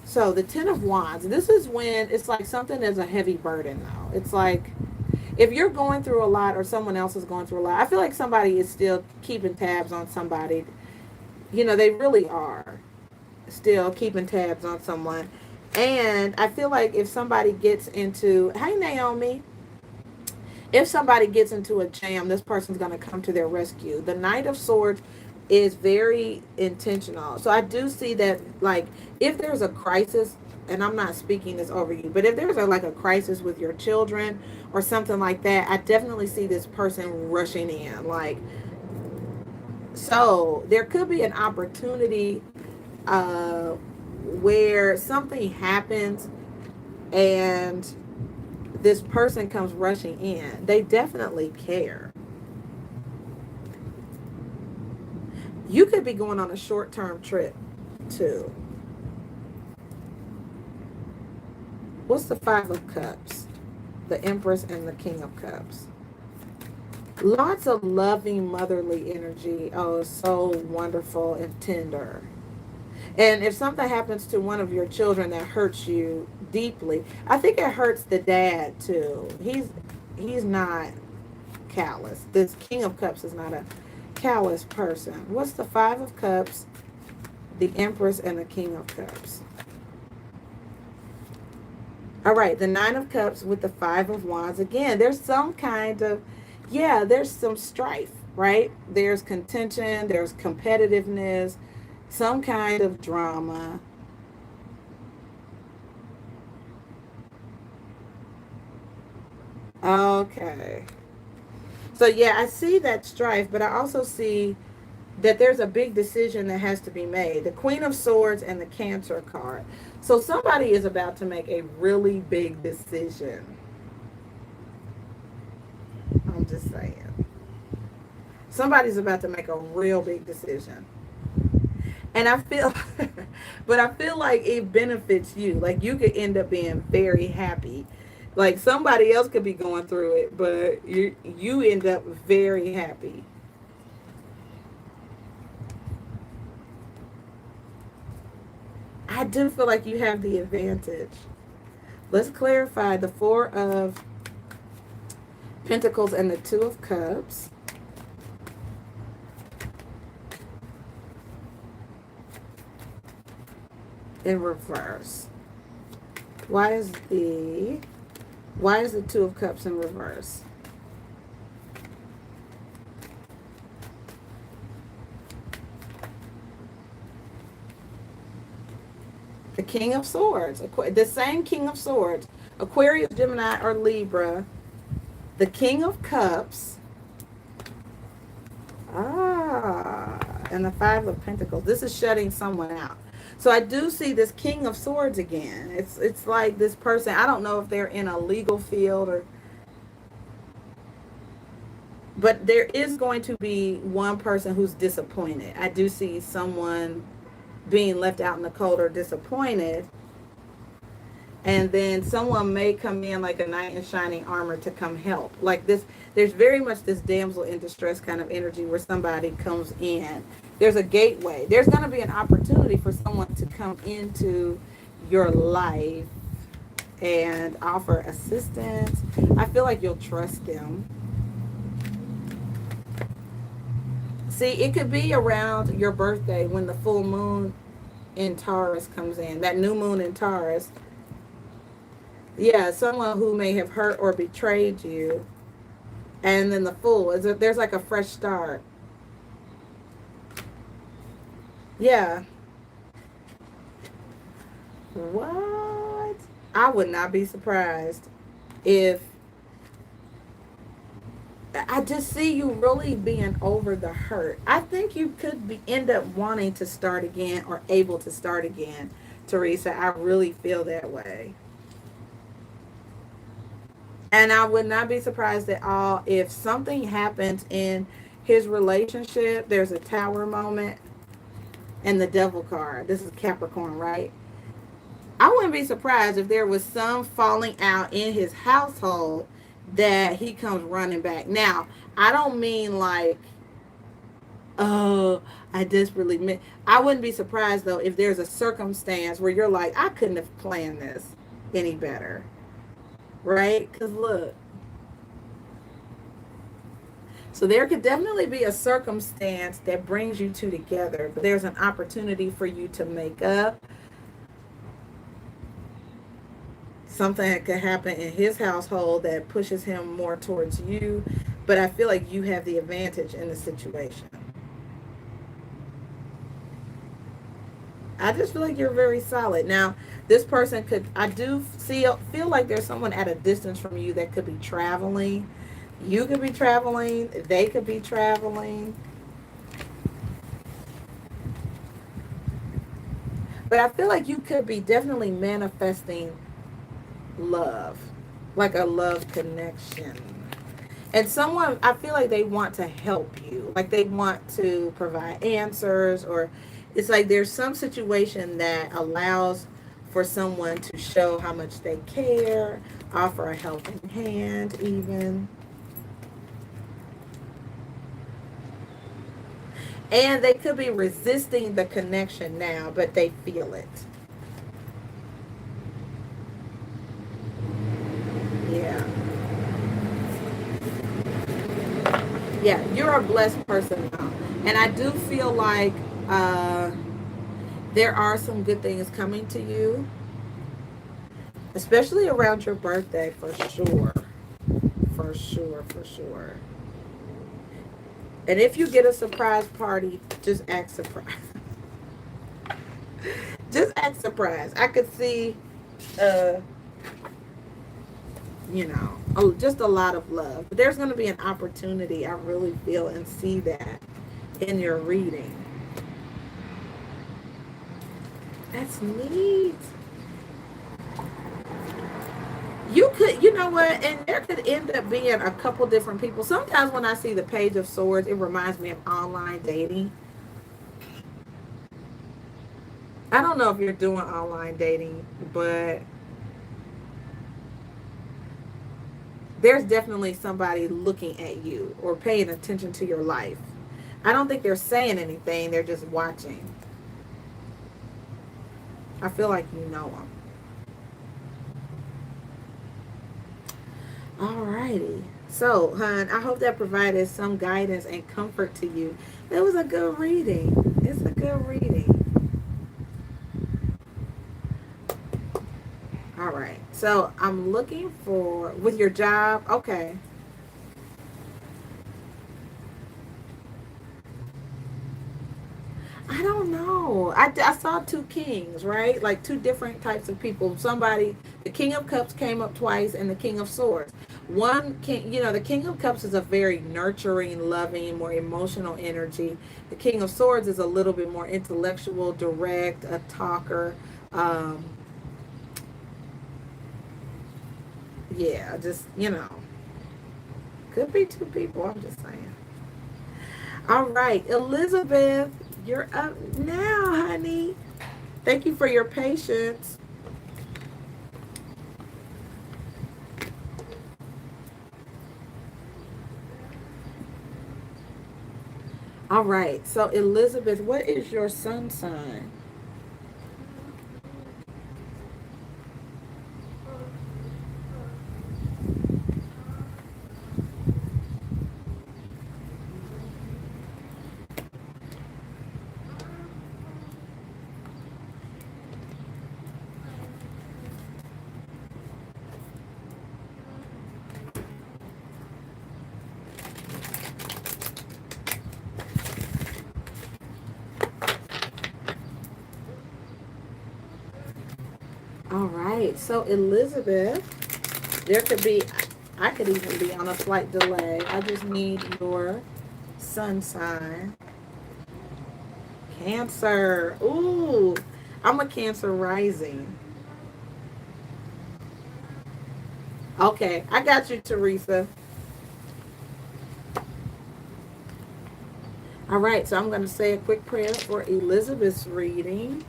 Speaker 1: So the Ten of Wands, this is when it's like something is a heavy burden though. It's like if you're going through a lot or someone else is going through a lot, I feel like somebody is still keeping tabs on somebody. You know, they really are still keeping tabs on someone. And I feel like if somebody gets into, hey Naomi, if somebody gets into a jam, this person's going to come to their rescue. The Knight of Swords is very intentional. So I do see that, like, if there's a crisis, and I'm not speaking this over you, but if there's like a crisis with your children or something like that, I definitely see this person rushing in. Like, So there could be an opportunity uh, where something happens and this person comes rushing in. They definitely care. You could be going on a short-term trip too. What's the Five of Cups? The Empress and the King of Cups. Lots of loving motherly energy. Oh, so wonderful and tender. And if something happens to one of your children that hurts you deeply, I think it hurts the dad too. He's not callous. This King of Cups is not a callous person. What's the Five of Cups, the Empress, and the King of Cups? All right, the Nine of Cups with the Five of Wands. Again, there's some kind of, yeah, there's some strife, right? There's contention, there's competitiveness, some kind of drama. Okay. So, yeah, I see that strife, but I also see that there's a big decision that has to be made. The Queen of Swords and the Cancer card. So somebody is about to make a really big decision. I'm just saying. Somebody's about to make a real big decision. And I feel, but I feel like it benefits you. Like you could end up being very happy. Like somebody else could be going through it, but you end up very happy. I do feel like you have the advantage. Let's clarify the Four of Pentacles and the Two of Cups. In reverse. Why is the Two of Cups in reverse? The King of Swords, the same King of Swords, Aquarius, Gemini, or Libra. The King of Cups. And the Five of Pentacles. This is shutting someone out. So I do see this King of Swords again. It's like this person, I don't know if they're in a legal field or, but there is going to be one person who's disappointed. I do see someone being left out in the cold or disappointed. And then someone may come in like a knight in shining armor to come help. Like this, there's very much this damsel in distress kind of energy where somebody comes in. There's a gateway. There's going to be an opportunity for someone to come into your life and offer assistance. I feel like you'll trust them. See, it could be around your birthday when the full moon in Taurus comes in. That new moon in Taurus. Yeah, someone who may have hurt or betrayed you. And then the Fool. There's like a fresh start. Yeah. What? I would not be surprised if... I just see you really being over the hurt. I think you could end up wanting to start again or able to start again, Teresa. I really feel that way. And I would not be surprised at all if something happens in his relationship. There's a Tower moment and the Devil card. This is Capricorn, right? I wouldn't be surprised if there was some falling out in his household that he comes running back. Now, I don't mean like, oh, I desperately meant. I wouldn't be surprised, though, if there's a circumstance where you're like, I couldn't have planned this any better. Right? Because look. So there could definitely be a circumstance that brings you two together. But there's an opportunity for you to make up. Something that could happen in his household that pushes him more towards you. But I feel like you have the advantage in the situation. I just feel like you're very solid. Now, this person could, I do feel like there's someone at a distance from you that could be traveling. You could be traveling. They could be traveling. But I feel like you could be definitely manifesting love, like a love connection. And someone, I feel like they want to help you, like they want to provide answers, or it's like there's some situation that allows for someone to show how much they care, offer a helping hand, even. And they could be resisting the connection now, but they feel it. Yeah. Yeah, you're a blessed person now. And I do feel like uh, there are some good things coming to you, especially around your birthday, for sure. For sure, for sure. And if you get a surprise party, just act surprised. Just act surprised. I could see, uh, just a lot of love. But there's going to be an opportunity, I really feel and see that in your reading. That's neat. You could, you know what, and there could end up being a couple different people. Sometimes when I see the Page of Swords, it reminds me of online dating. I don't know if you're doing online dating, but there's definitely somebody looking at you or paying attention to your life. I don't think they're saying anything, they're just watching. I feel like you know them. Alrighty. So, hon, I hope that provided some guidance and comfort to you. It was a good reading. It's a good reading. All right. So, I'm looking for, with your job, okay. I don't know. I saw two kings, right? Like two different types of people. Somebody, the King of Cups came up twice, and the King of Swords. One king, the King of Cups is a very nurturing, loving, more emotional energy. The King of Swords is a little bit more intellectual, direct, a talker. Um, yeah, just, could be two people. I'm just saying. All right, Elizabeth, you're up now, honey. Thank you for your patience. All right, so Elizabeth, what is your sun sign? All right, so Elizabeth, there could be, I could even be on a slight delay. I just need your sun sign. Cancer. Ooh, I'm a Cancer rising. Okay, I got you, Teresa. All right, so I'm going to say a quick prayer for Elizabeth's reading.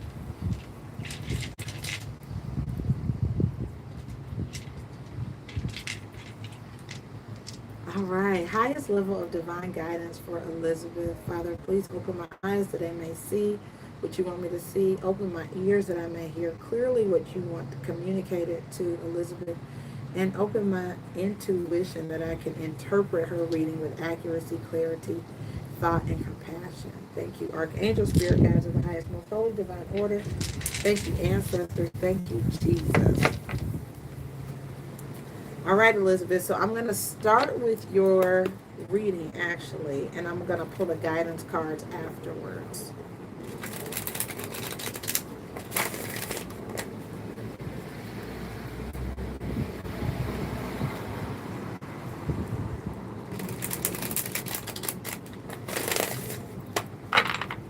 Speaker 1: All right, highest level of divine guidance for Elizabeth. Father, please open my eyes that I may see what you want me to see. Open my ears that I may hear clearly what you want to communicate it to Elizabeth. And open my intuition that I can interpret her reading with accuracy, clarity, thought, and compassion. Thank you, Archangel, Spirit Guides of the highest, most holy, divine order. Thank you, Ancestors. Thank you, Jesus. All right, Elizabeth. So I'm going to start with your reading, actually, and I'm going to pull the guidance cards afterwards.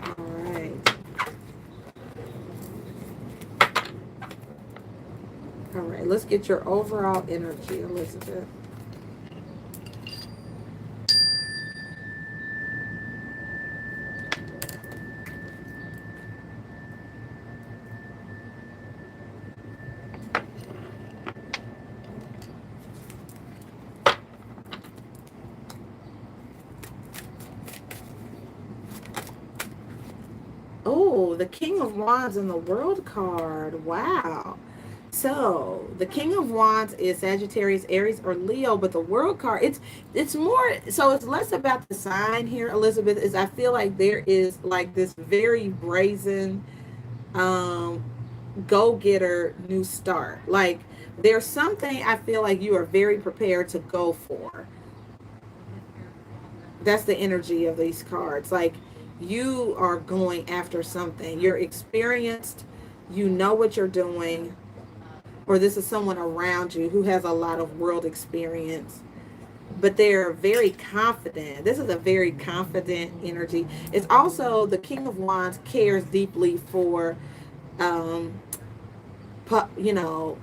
Speaker 1: All right. All right, let's get your overall energy, Elizabeth. Oh, the King of Wands in the World card. Wow. So the King of Wands is Sagittarius, Aries, or Leo, but the World card, it's more, so it's less about the sign here, Elizabeth, is I feel like there is like this very brazen um go-getter new start. Like there's something I feel like you are very prepared to go for. That's the energy of these cards. Like you are going after something. You're experienced, you know what you're doing, or this is someone around you who has a lot of world experience, but they're very confident. This is a very confident energy. It's also the King of Wands cares deeply for um you know,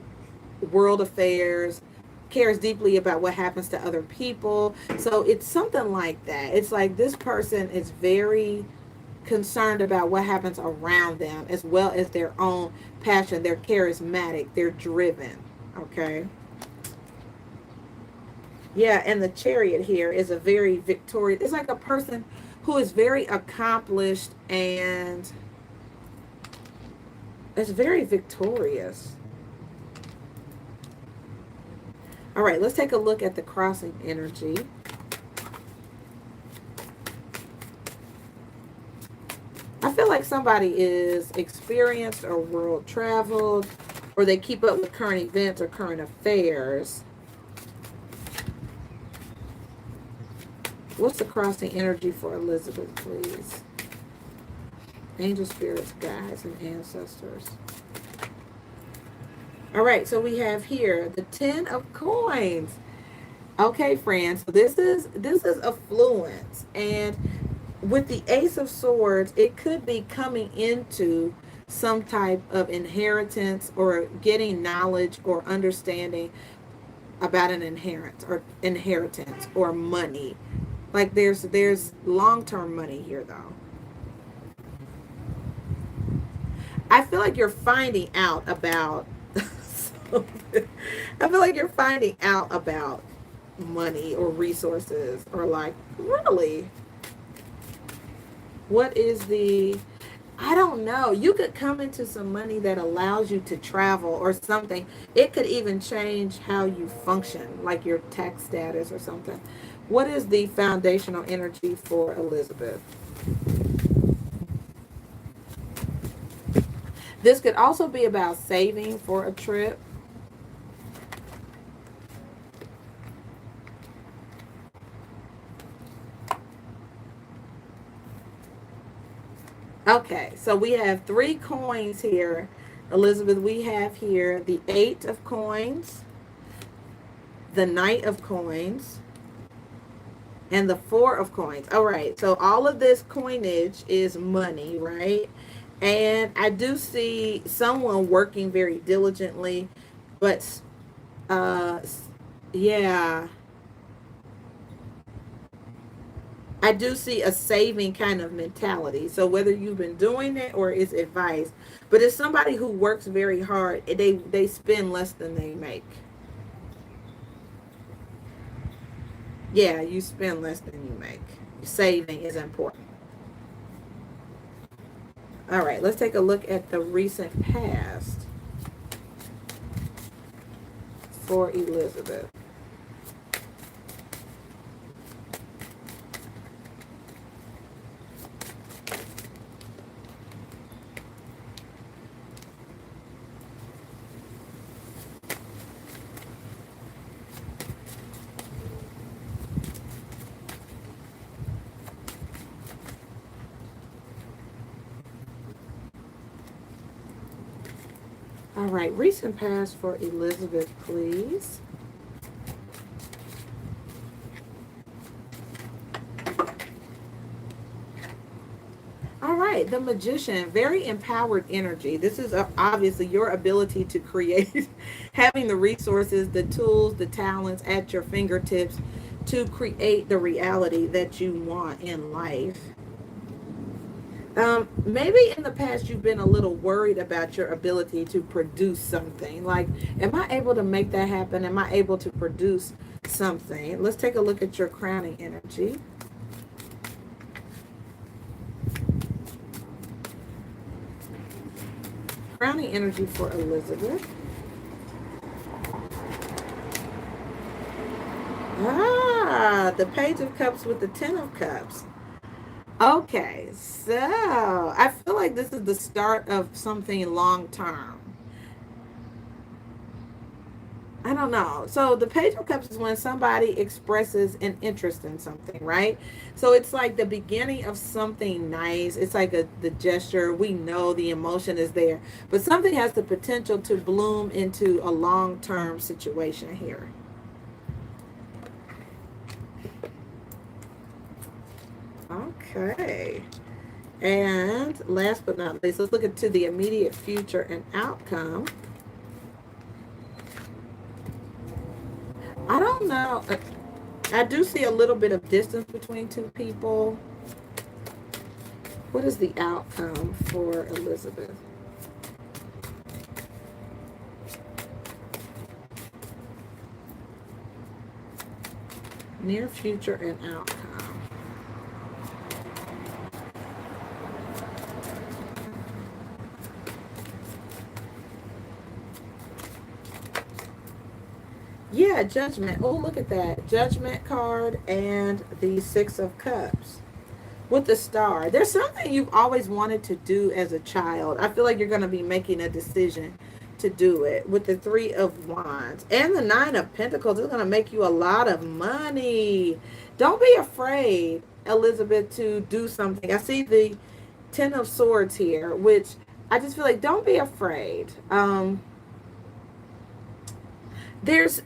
Speaker 1: world affairs, cares deeply about what happens to other people. So it's something like that. It's like this person is very concerned about what happens around them as well as their own passion. They're charismatic, they're driven. Okay. Yeah, and the Chariot here is a very victorious, it's like a person who is very accomplished and is very victorious. All right, let's take a look at the crossing energy. I feel like somebody is experienced or world traveled, or they keep up with current events or current affairs. What's the crossing energy for Elizabeth, please? Angel spirits, guides, and ancestors. All right, so we have here the 10 of coins. Okay, friends, so this is affluence, and with the Ace of Swords, it could be coming into some type of inheritance or getting knowledge or understanding about an inheritance or money. Like there's long-term money here though. I feel like you're finding out about I feel like you're finding out about money or resources or like really what is the I don't know. You could come into some money that allows you to travel or something. It could even change how you function, like your tax status or something. What is the foundational energy for Elizabeth? This could also be about saving for a trip. Okay, so we have 3 coins here. Elizabeth, we have here the 8 of coins, the Knight of coins, and the 4 of coins. All right, so all of this coinage is money, right? And I do see someone working very diligently, but uh, yeah, I do see a saving kind of mentality. So whether you've been doing it or it's advice, but it's somebody who works very hard. They spend less than they make. Yeah, you spend less than you make. Saving is important. All right, let's take a look at the recent past for Elizabeth. All right, recent past for Elizabeth, please. All right, right, the magician, very empowered energy. This is obviously your ability to create, having the resources, the tools, the talents at your fingertips to create the reality that you want in life. Maybe in the past you've been a little worried about your ability to produce something. Like, am I able to make that happen? Am I able to produce something? Let's take a look at your crowning energy. Crowning energy for Elizabeth. Ah, the Page of Cups with the Ten of Cups. Okay, so I feel like this is the start of something long term. I don't know. So the Page of Cups is when somebody expresses an interest in something, right? So it's like the beginning of something nice. It's like the gesture. We know the emotion is there, but something has the potential to bloom into a long-term situation here. Okay. And last but not least, let's look into the immediate future and outcome. I don't know. I do see a little bit of distance between two people. What is the outcome for Elizabeth? Near future and outcome. Yeah, judgment. Oh, look at that. Judgment card and the Six of Cups with the star. There's something you've always wanted to do as a child. I feel like you're going to be making a decision to do it with the Three of Wands and the Nine of Pentacles. It's going to make you a lot of money. Don't be afraid, Elizabeth, to do something. I see the Ten of Swords here, which I just feel like don't be afraid.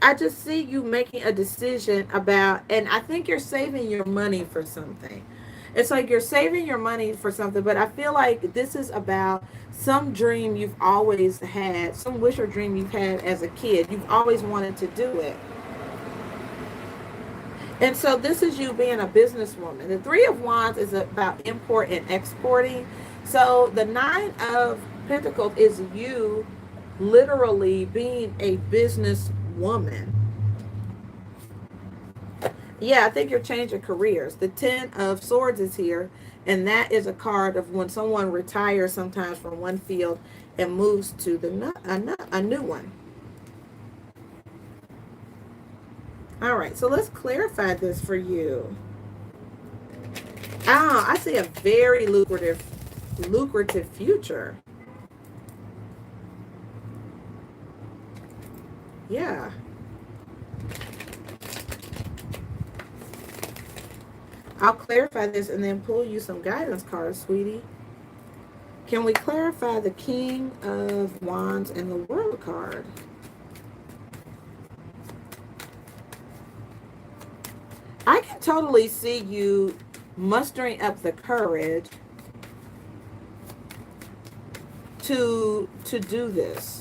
Speaker 1: I just see you making a decision about, and I think you're saving your money for something. It's like you're saving your money for something, but I feel like this is about some dream you've always had, some wish or dream you've had as a kid. You've always wanted to do it. And so this is you being a businesswoman. The Three of Wands is about import and exporting. So the Nine of Pentacles is you literally being a business woman. Yeah, I think you're changing careers. The Ten of Swords is here, and that is a card of when someone retires sometimes from one field and moves to a new one. All right, so let's clarify this for you. Ah, I see a very lucrative future. Yeah. I'll clarify this and then pull you some guidance cards, sweetie. Can we clarify the King of Wands and the World card? I can totally see you mustering up the courage to do this.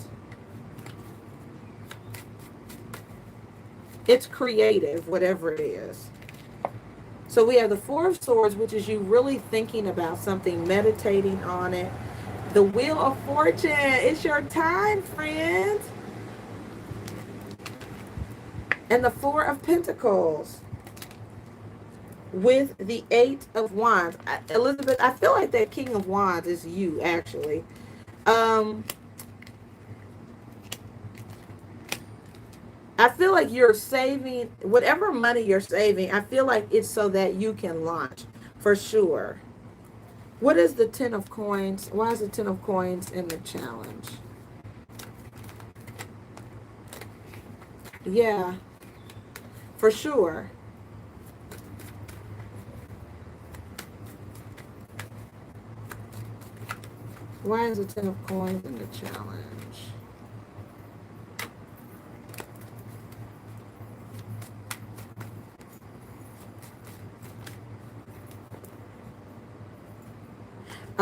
Speaker 1: It's creative, whatever it is. So we have the Four of Swords, which is you really thinking about something, meditating on it. The Wheel of Fortune, it's your time, friends. And the Four of Pentacles with the Eight of Wands. Elizabeth, I feel like that King of Wands is you, actually. I feel like you're saving, whatever money you're saving, I feel like it's so that you can launch, for sure. What is the Ten of Coins? Why is the Ten of Coins in the challenge? Yeah, for sure. Why is the Ten of Coins in the challenge?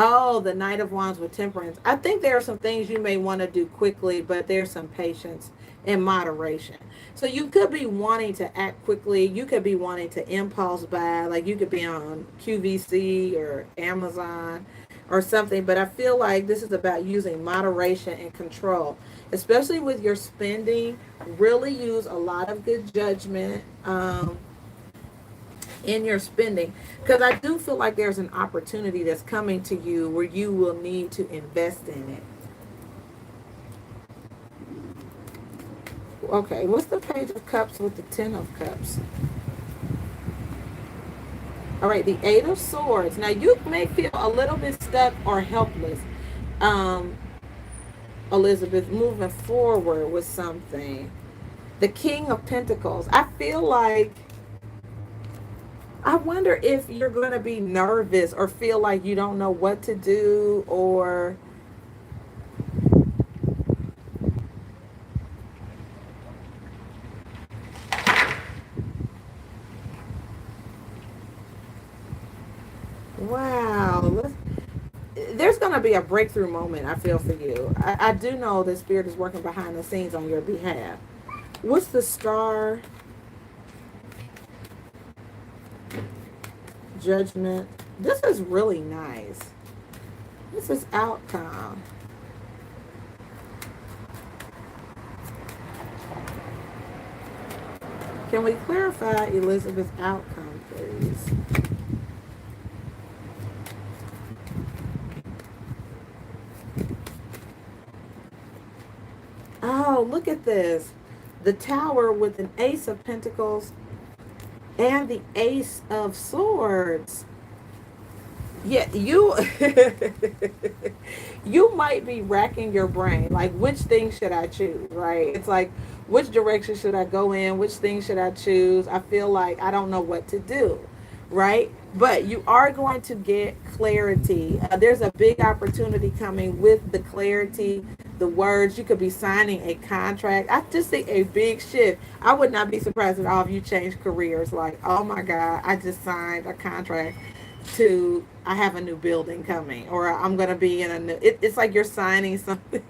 Speaker 1: Oh, the Knight of Wands with Temperance. I think there are some things you may want to do quickly, but there's some patience and moderation. So you could be wanting to act quickly. You could be wanting to impulse buy, like you could be on QVC or Amazon or something. But I feel like this is about using moderation and control, especially with your spending. Really use a lot of good judgment. In your spending, because I do feel like there's an opportunity that's coming to you where you will need to invest in it. Okay, what's the Page of Cups with the Ten of Cups? All right, the Eight of Swords. Now you may feel a little bit stuck or helpless, um, Elizabeth, moving forward with something. The King of Pentacles. I feel like, I wonder if you're going to be nervous or feel like you don't know what to do, or wow. There's going to be a breakthrough moment, I feel, for you. I do know that Spirit is working behind the scenes on your behalf. What's the Star? Judgment. This is really nice. This is outcome. Can we clarify Elizabeth's outcome, please? Oh, look at this. The Tower with an Ace of Pentacles and the Ace of Swords. Yeah, you you might be racking your brain, like, which thing should I choose, right? It's like, which direction should I go in, which thing should I choose? I feel like I don't know what to do, right? But you are going to get clarity. There's a big opportunity coming with the clarity, the words. You could be signing a contract. I just see a big shift. I would not be surprised at all if you change careers, like, oh my God, I just signed a contract to, I have a new building coming, or I'm going to be in a new, it's like you're signing something.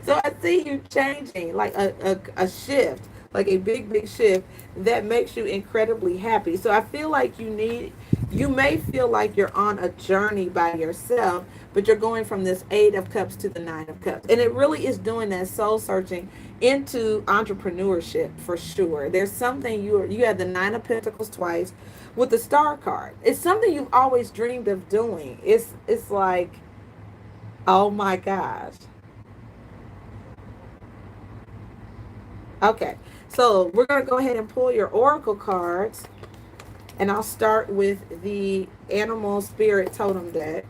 Speaker 1: So I see you changing, like a shift, like a big shift that makes you incredibly happy. So I feel like you may feel like you're on a journey by yourself, but you're going from this Eight of Cups to the Nine of Cups. And it really is doing that soul searching into entrepreneurship for sure. There's something you had the Nine of Pentacles twice with the Star card. It's something you've always dreamed of doing. It's like, oh my gosh. Okay. So we're going to go ahead and pull your oracle cards, and I'll start with the Animal Spirit Totem deck.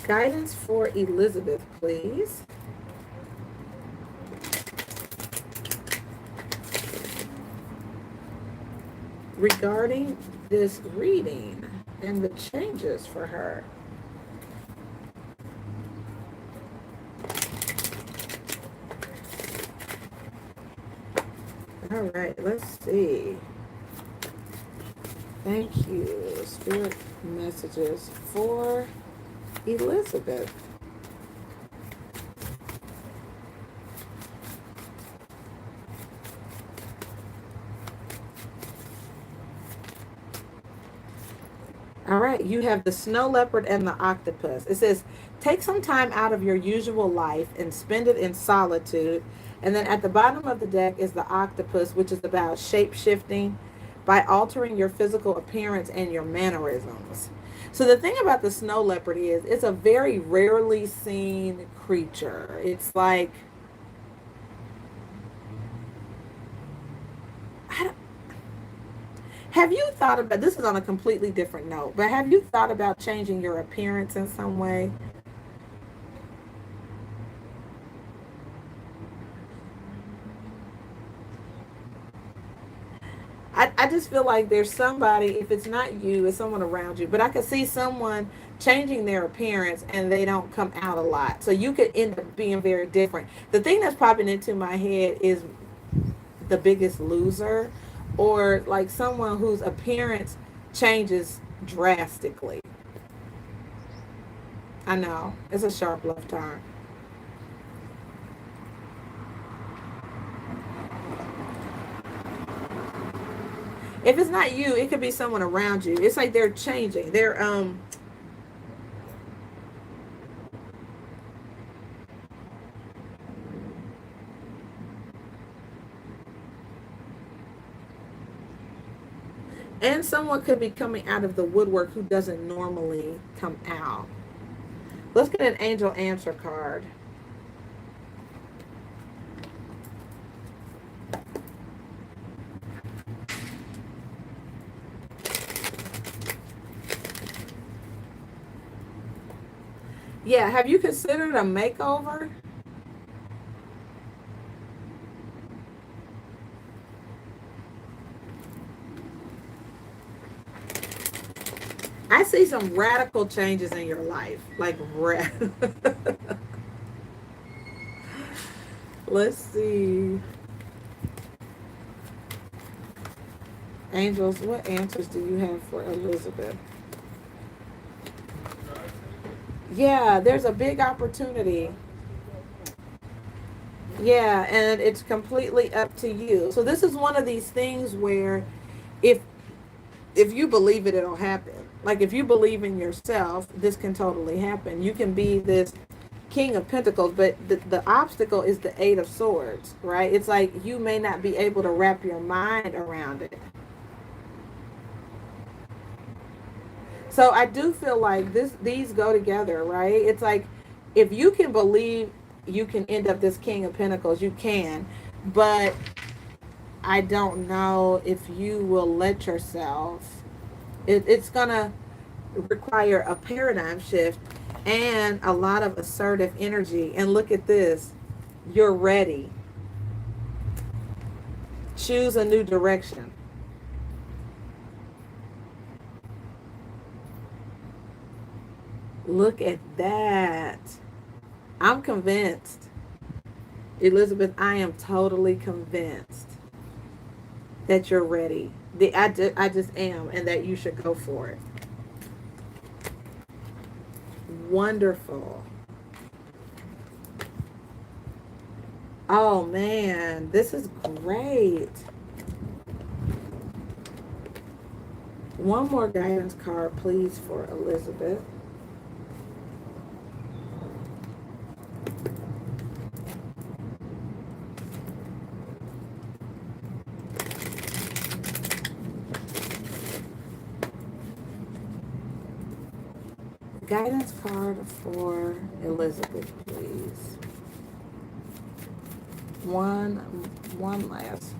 Speaker 1: Guidance for Elizabeth, please. Regarding this reading and the changes for her. All right, let's see. Thank you, Spirit messages for Elizabeth. All right, you have the snow leopard and the octopus. It says, take some time out of your usual life and spend it in solitude. And then at the bottom of the deck is the octopus, which is about shape shifting by altering your physical appearance and your mannerisms. So the thing about the snow leopard is it's a very rarely seen creature. It's like, I don't, have you thought about, this is on a completely different note, but have you thought about changing your appearance in some way? I just feel like there's somebody, if it's not you, it's someone around you. But I could see someone changing their appearance and they don't come out a lot. So you could end up being very different. The thing that's popping into my head is the biggest loser, or like someone whose appearance changes drastically. I know it's a sharp left turn. If it's not you, it could be someone around you. It's like they're changing. They're and someone could be coming out of the woodwork who doesn't normally come out. Let's get an angel answer card. Yeah, have you considered a makeover? I see some radical changes in your life. Like, let's see. Angels, what answers do you have for Elizabeth? Yeah, there's a big opportunity. Yeah, and it's completely up to you. So this is one of these things where if if you believe it, it'll happen. Like if you believe in yourself, this can totally happen. You can be this King of Pentacles, but the obstacle is the Eight of Swords, right? It's like you may not be able to wrap your mind around it. So I do feel like these go together, right? It's like if you can believe you can end up this King of Pentacles, you can. But I don't know if you will let yourself. It's gonna require a paradigm shift and a lot of assertive energy. And look at this. You're ready. Choose a new direction. Look at that. I'm convinced. Elizabeth, I am totally convinced that you're ready. I just am, and that you should go for it. Wonderful. Oh man, this is great. One more guidance card, please, for Elizabeth. Guidance card for Elizabeth, please. One last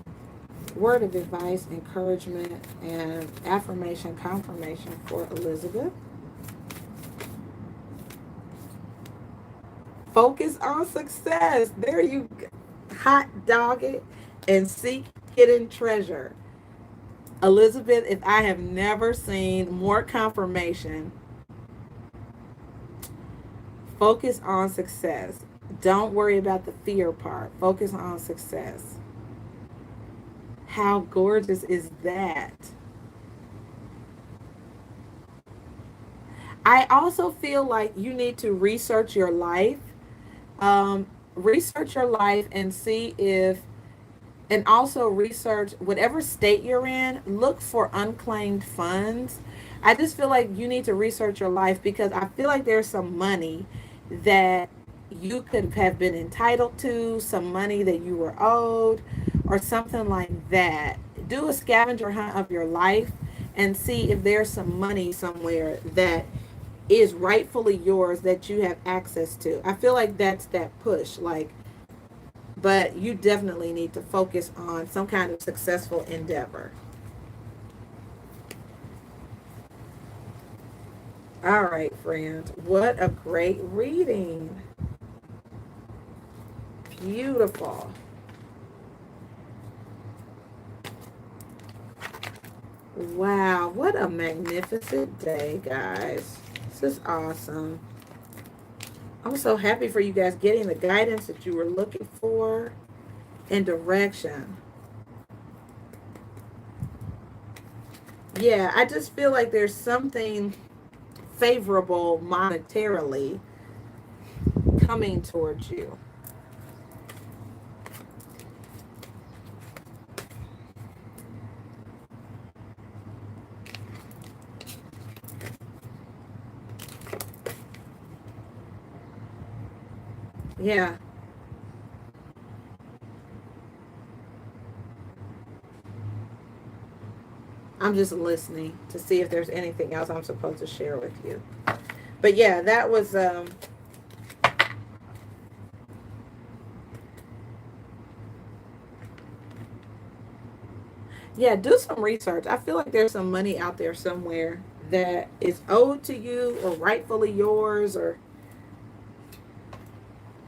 Speaker 1: word of advice, encouragement, and affirmation, confirmation for Elizabeth. Focus on success. There you go. Hot dog it and seek hidden treasure. Elizabeth, if I have never seen more confirmation, focus on success. Don't worry about the fear part. Focus on success. How gorgeous is that? I also feel like you need to research your life. Research your life and see if, and also research whatever state you're in, look for unclaimed funds. I just feel like you need to research your life because I feel like there's some money that you could have been entitled to, some money that you were owed, or something like that. Do a scavenger hunt of your life and see if there's some money somewhere that is rightfully yours that you have access to. I feel like that's that push. Like, but you definitely need to focus on some kind of successful endeavor. All right, friends. What a great reading. Beautiful. Wow, what a magnificent day, guys. This is awesome. I'm so happy for you guys getting the guidance that you were looking for and direction. Yeah, I just feel like there's something favorable monetarily coming towards you. Yeah, I'm just listening to see if there's anything else I'm supposed to share with you. But yeah, that was yeah, do some research. I feel like there's some money out there somewhere that is owed to you or rightfully yours, or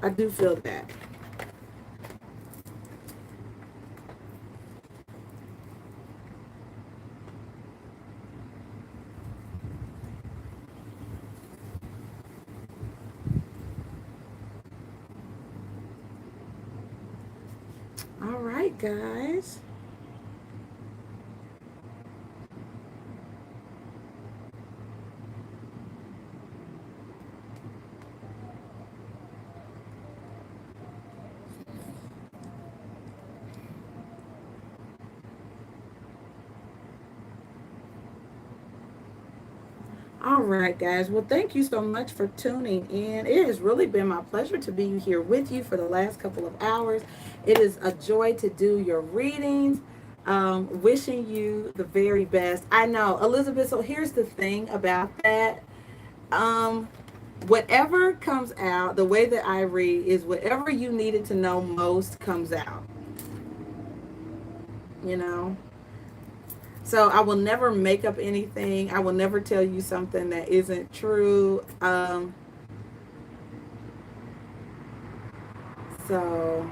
Speaker 1: I do feel that. All right, guys. All right, guys. Well, thank you so much for tuning in. It has really been my pleasure to be here with you for the last couple of hours. It is a joy to do your readings. Wishing you the very best. I know, Elizabeth. So here's the thing about that. Um, Whatever comes out, the way that I read is whatever you needed to know most comes out. You know. So I will never make up anything. I will never tell you something that isn't true. So,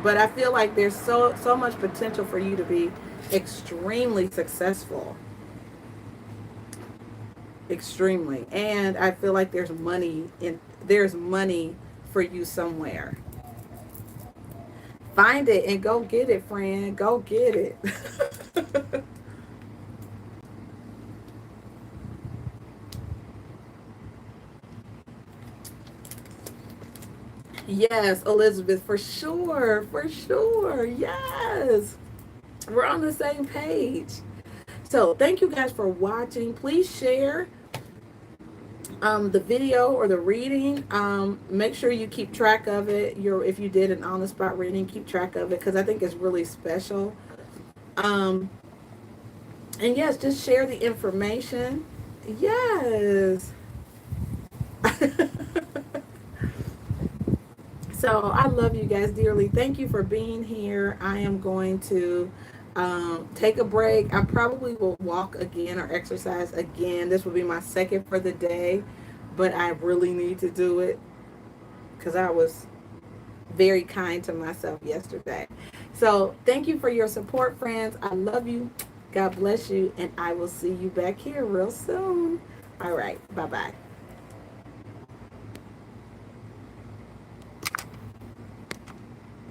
Speaker 1: but I feel like there's so much potential for you to be extremely successful, extremely. And I feel like there's money for you somewhere. Find it and go get it, friend. Go get it. Yes, Elizabeth, for sure, for sure. Yes. We're on the same page. So, thank you guys for watching. Please share the video or the reading. Make sure you keep track of it. If you did an on the spot reading, keep track of it because I think it's really special. Um, and yes, just share the information. Yes. So I love you guys dearly. Thank you for being here. I am going to take a break. I probably will walk again or exercise again. This will be my second for the day, but I really need to do it because I was very kind to myself yesterday. So thank you for your support, friends. I love you. God bless you. And I will see you back here real soon. All right. Bye bye.